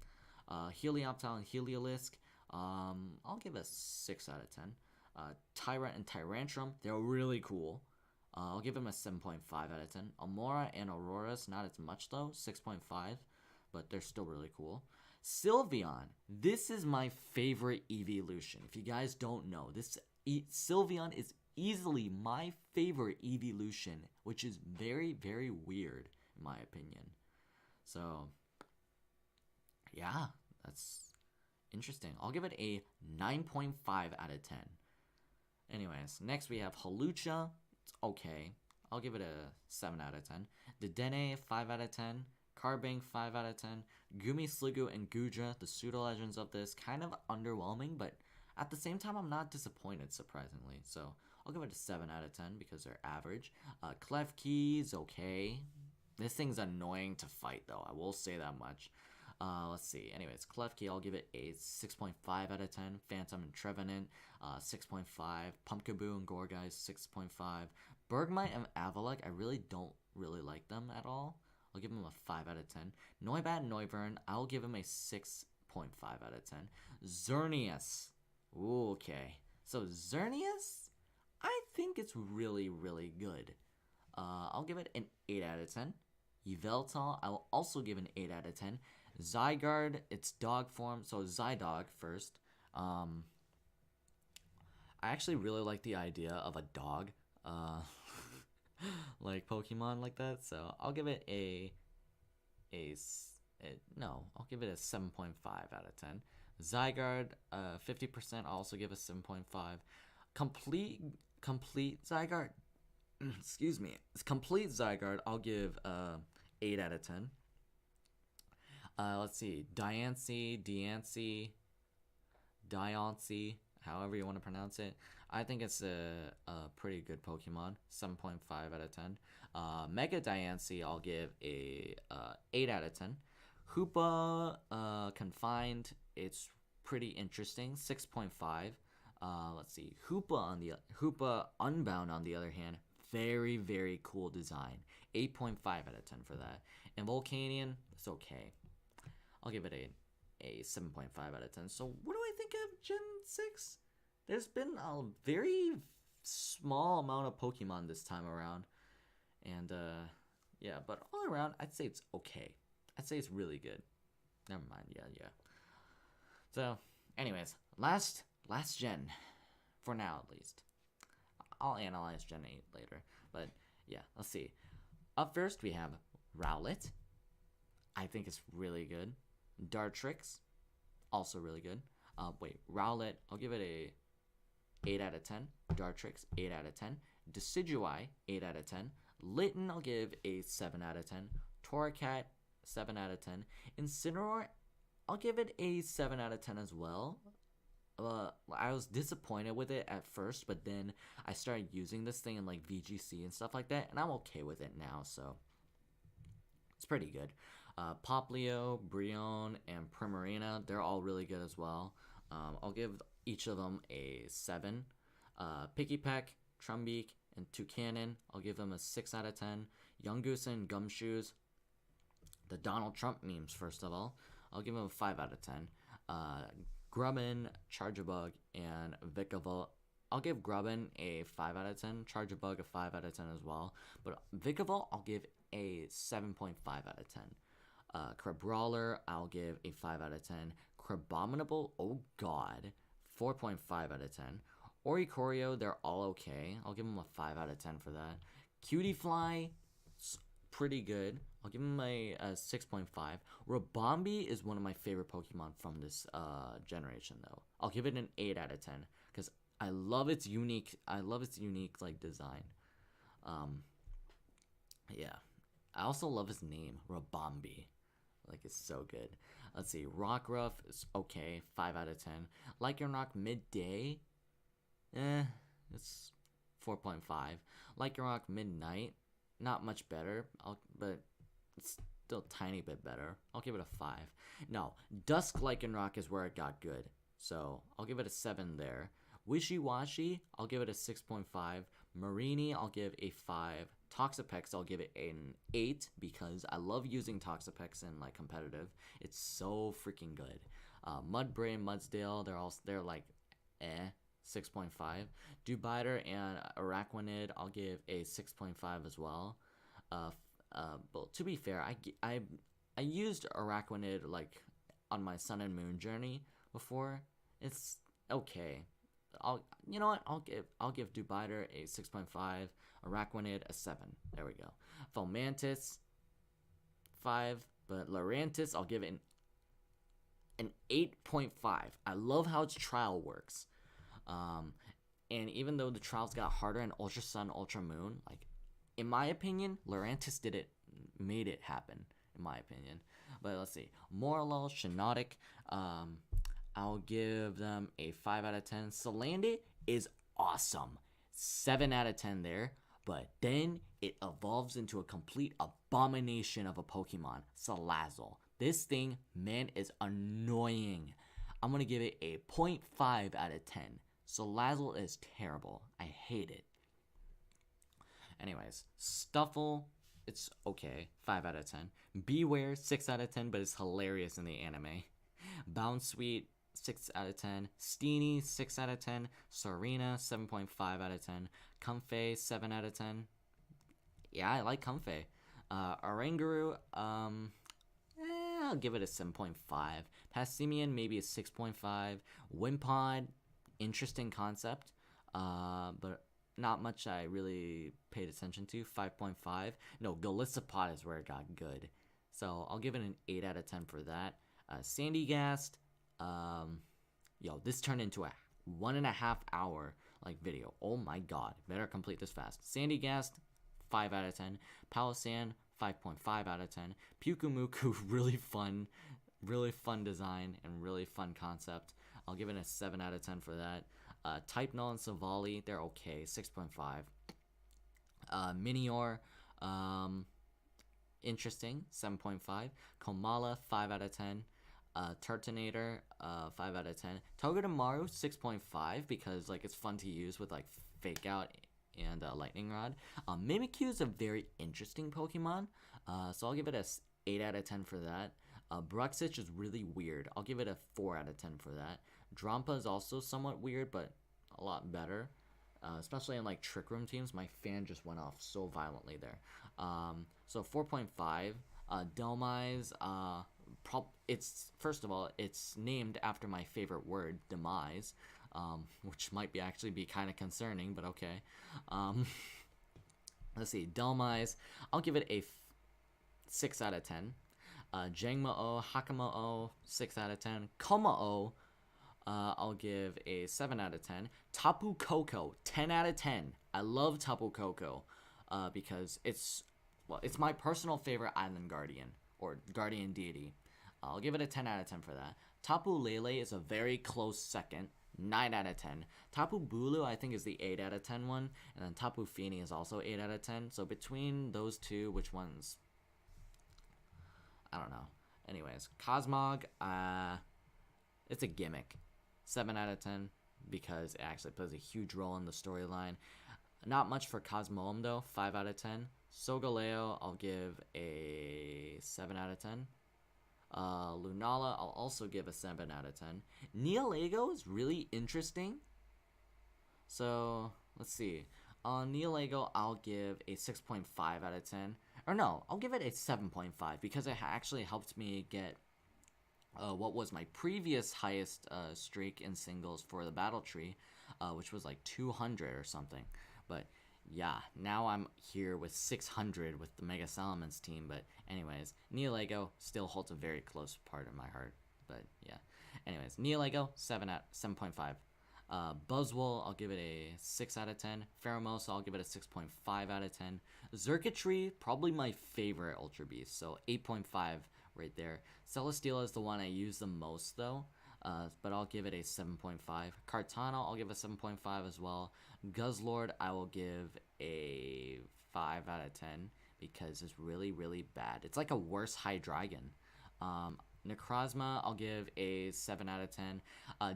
Helioptile and Heliolisk, I'll give a 6 out of 10. Tyrant and Tyrantrum, they're really cool. I'll give them a 7.5 out of 10. Amora and Auroras, not as much though, 6.5, but they're still really cool. Sylveon, this is my favorite evolution. If you guys don't know, Sylveon is easily my favorite evolution, which is very, very weird in my opinion. So, yeah, that's interesting. I'll give it a 9.5 out of 10. Anyways, next we have Hawlucha. It's okay. I'll give it a 7 out of 10. Dedenne, 5 out of 10. Carbink, 5 out of 10. Gumi, Sliggoo, and Goodra, the pseudo-legends of this, kind of underwhelming, but at the same time, I'm not disappointed, surprisingly. So, I'll give it a 7 out of 10 because they're average. Klefki's okay. This thing's annoying to fight, though. I will say that much. Let's see. Anyways, Klefki, I'll give it a 6.5 out of 10. Phantom and Trevenant, 6.5. Pumpkaboo and Gourgeist, 6.5. Bergmite and Avalok, I really don't like them at all. I'll give them a 5 out of 10. Noibat and Noivern, I'll give them a 6.5 out of 10. Xerneas. Ooh, okay. So Xerneas, I think it's really, really good. I'll give it an 8 out of 10. Yveltal, I will also give an 8 out of 10. Zygarde, it's dog form, so Zydog first. I actually really like the idea of a dog, like Pokemon like that, so I'll give it a No, I'll give it a 7.5 out of 10. Zygarde, 50%, I'll also give a 7.5. Complete Zygarde, excuse me, complete Zygarde, I'll give 8 out of 10. Let's see, Diancie, however you want to pronounce it. I think it's a pretty good Pokemon. 7.5 out of 10. Mega Diancie, I'll give a 8 out of 10. Hoopa Confined, it's pretty interesting. 6.5. Let's see. Hoopa Unbound, on the other hand, very, very cool design. 8.5 out of 10 for that. And Volcanion, it's okay. I'll give it a 7.5 out of 10. So what do I think of Gen 6? There's been a very small amount of Pokemon this time around. And yeah, but all around, I'd say it's okay. I'd say it's really good. Never mind, yeah. So, anyways, last gen, for now at least. I'll analyze Gen 8 later, but yeah, let's see. Up first, we have Rowlet. I think it's really good. Dartrix, also really good. Rowlet, I'll give it a 8 out of 10. Dartrix, 8 out of 10. Decidueye, 8 out of 10. Litten, I'll give a 7 out of 10. Torracat, 7 out of 10. Incineroar, I'll give it a 7 out of 10 as well. I was disappointed with it at first, but then I started using this thing in like VGC and stuff like that, and I'm okay with it now, so it's pretty good. Popplio, Brionne, and Primarina, they're all really good as well. I'll give each of them a 7. Pikipek, Trumbeak, and Toucanon, I'll give them a 6 out of 10. Yungoos, Gumshoes, the Donald Trump memes, first of all, I'll give them a 5 out of 10. Grubbin, Charjabug, and Vikavolt, I'll give Grubbin a 5 out of 10. Charjabug a 5 out of 10 as well. But Vikavolt, I'll give a 7.5 out of 10. Crabrawler, I'll give a 5 out of 10. Crabominable, oh god, 4.5 out of 10. Oricorio, they're all okay. I'll give them a 5 out of 10 for that. Cutiefly, pretty good. I'll give him a 6.5. Rabombi is one of my favorite Pokemon from this generation, though. I'll give it an 8 out of 10 because I love its unique. Like design. Yeah. I also love his name, Rabombi. Like, it's so good. Let's see. Rockruff is okay, 5 out of 10. Lycanroc Midday, it's 4.5. Lycanroc Midnight, not much better, but it's still a tiny bit better. I'll give it a 5. No, Dusk Lycanroc is where it got good, so I'll give it a 7 there. Wishiwashi, I'll give it a 6.5. Marini, I'll give a 5. Toxapex, I'll give it an 8 because I love using Toxapex in like competitive. It's so freaking good. Mudbray and Mudsdale, they're like 6.5. Dubiter and Araquanid, I'll give a 6.5 as well. But to be fair, I used Araquanid like on my Sun and Moon journey before. It's okay. You know what? I'll give Dubiter a 6.5, Araquanid a 7. There we go. Fomantis 5, but Lurantis I'll give it an 8.5. I love how its trial works. And even though the trials got harder in Ultra Sun, Ultra Moon, like in my opinion, Lurantis made it happen, in my opinion. But let's see. Morlul, Shiinotic, I'll give them a 5 out of 10. Salandit is awesome. 7 out of 10 there. But then it evolves into a complete abomination of a Pokemon. Salazzle. This thing, man, is annoying. I'm going to give it a 0.5 out of 10. Salazzle is terrible. I hate it. Anyways, Stuffle, it's okay. 5 out of 10. Beware, 6 out of 10, but it's hilarious in the anime. Bounsweet, 6 out of 10. Steenie, 6 out of 10. Serena, 7.5 out of 10. Comfey, 7 out of 10. Yeah, I like Comfey. Oranguru, I'll give it a 7.5. Passimian, maybe a 6.5. Wimpod, interesting concept, but not much I really paid attention to. 5.5. No, Golisopod is where it got good. So I'll give it an 8 out of 10 for that. Sandygast, yo, this turned into a 1.5 hour like video. Oh my god, better complete this fast. Sandygast, 5 out of 10. Palossand, 5.5 out of 10. Pyukumuku, really fun design and really fun concept. I'll give it a 7 out of 10 for that. Type Null and Savali, they're okay, 6.5. Minior, interesting, 7.5. Komala, 5 out of 10. Turtonator, 5 out of 10. Togedemaru, 6.5 because like it's fun to use with like Fake Out and Lightning Rod. Mimikyu is a very interesting Pokemon, so I'll give it a 8 out of 10 for that. Bruxich is really weird. I'll give it a 4 out of 10 for that. Drampa is also somewhat weird, but a lot better. Especially in like Trick Room teams. My fan just went off so violently there. So 4.5. Dhelmise, it's first of all, it's named after my favorite word, demise, which might be actually be kind of concerning, but okay. Let's see, Dhelmise, I'll give it a 6 out of 10. Jangmo-o, Hakamo-o, 6 out of 10. Kommo-o, I'll give a 7 out of 10. Tapu Koko, 10 out of 10. I love Tapu Koko because it's my personal favorite island guardian or guardian deity. I'll give it a 10 out of 10 for that. Tapu Lele is a very close second, 9 out of 10. Tapu Bulu I think is the 8 out of 10 one, and then Tapu Fini is also 8 out of 10. So between those two, which one's, I don't know. Anyways, Cosmog, it's a gimmick. 7 out of 10 because it actually plays a huge role in the storyline. Not much for Cosmoem though, 5 out of 10. Solgaleo, I'll give a 7 out of 10. Lunala, I'll also give a 7 out of 10. Nihilego is really interesting. So, let's see. On Nihilego, I'll give a 6.5 out of 10. Or no, I'll give it a 7.5 because it actually helped me get what was my previous highest streak in singles for the battle tree, which was like 200 or something. But yeah, now I'm here with 600 with the Mega Salamence team. But anyways, Nihilego still holds a very close part of my heart. But yeah, anyways, Nihilego 7.5. Buzzwole, I'll give it a 6 out of 10. Pheromosa, I'll give it a 6.5 out of 10. Xurkitree, probably my favorite Ultra Beast, so 8.5 right there. Celesteela is the one I use the most though, but I'll give it a 7.5. Kartana, I'll give a 7.5 as well. Guzzlord, I will give a 5 out of 10 because it's really, really bad. It's like a worse Hydreigon. Necrozma, I'll give a 7 out of 10.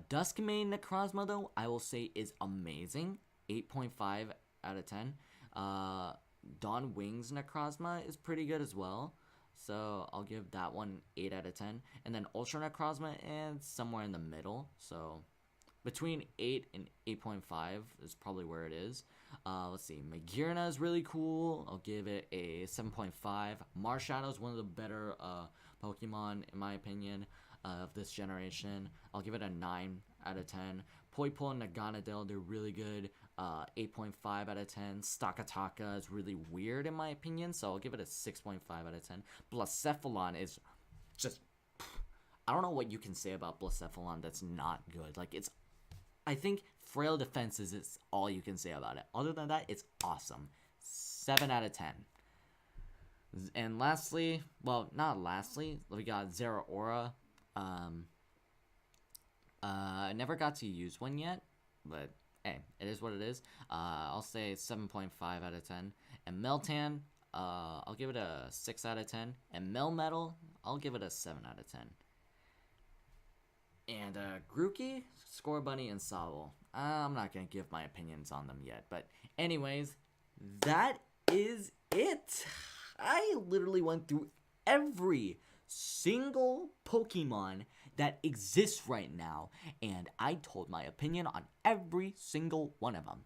Duskmane Necrozma, though, I will say is amazing. 8.5 out of 10. Dawn Wings Necrozma is pretty good as well. So I'll give that one 8 out of 10. And then Ultra Necrozma is somewhere in the middle. So between 8 and 8.5 is probably where it is. Let's see. Magearna is really cool. I'll give it a 7.5. Marshadow is one of the better Pokemon, in my opinion, of this generation. I'll give it a 9 out of 10. Poipole and Naganadel, they're really good. 8.5 out of 10. Stakataka is really weird, in my opinion, so I'll give it a 6.5 out of 10. Blacephalon is just... I don't know what you can say about Blacephalon that's not good. Like, it's... I think Frail Defenses is all you can say about it. Other than that, it's awesome. 7 out of 10. And lastly, well, not lastly, we got Zeraora. I never got to use one yet, but hey, it is what it is. I'll say 7.5 out of 10. And Meltan, I'll give it a 6 out of 10. And Melmetal, I'll give it a 7 out of 10. And Grookey, Scorbunny, and Sobble. I'm not going to give my opinions on them yet. But anyways, that is it. I literally went through every single Pokemon that exists right now, and I told my opinion on every single one of them.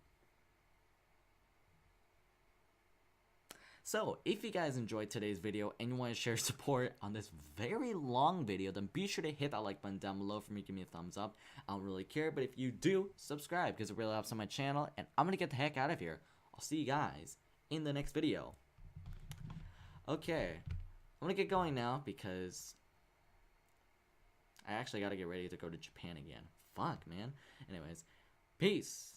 So, if you guys enjoyed today's video and you want to share support on this very long video, then be sure to hit that like button down below for me, give me a thumbs up. I don't really care, but if you do, subscribe because it really helps on my channel, and I'm going to get the heck out of here. I'll see you guys in the next video. Okay, I'm gonna get going now because I actually gotta get ready to go to Japan again. Fuck, man. Anyways, peace.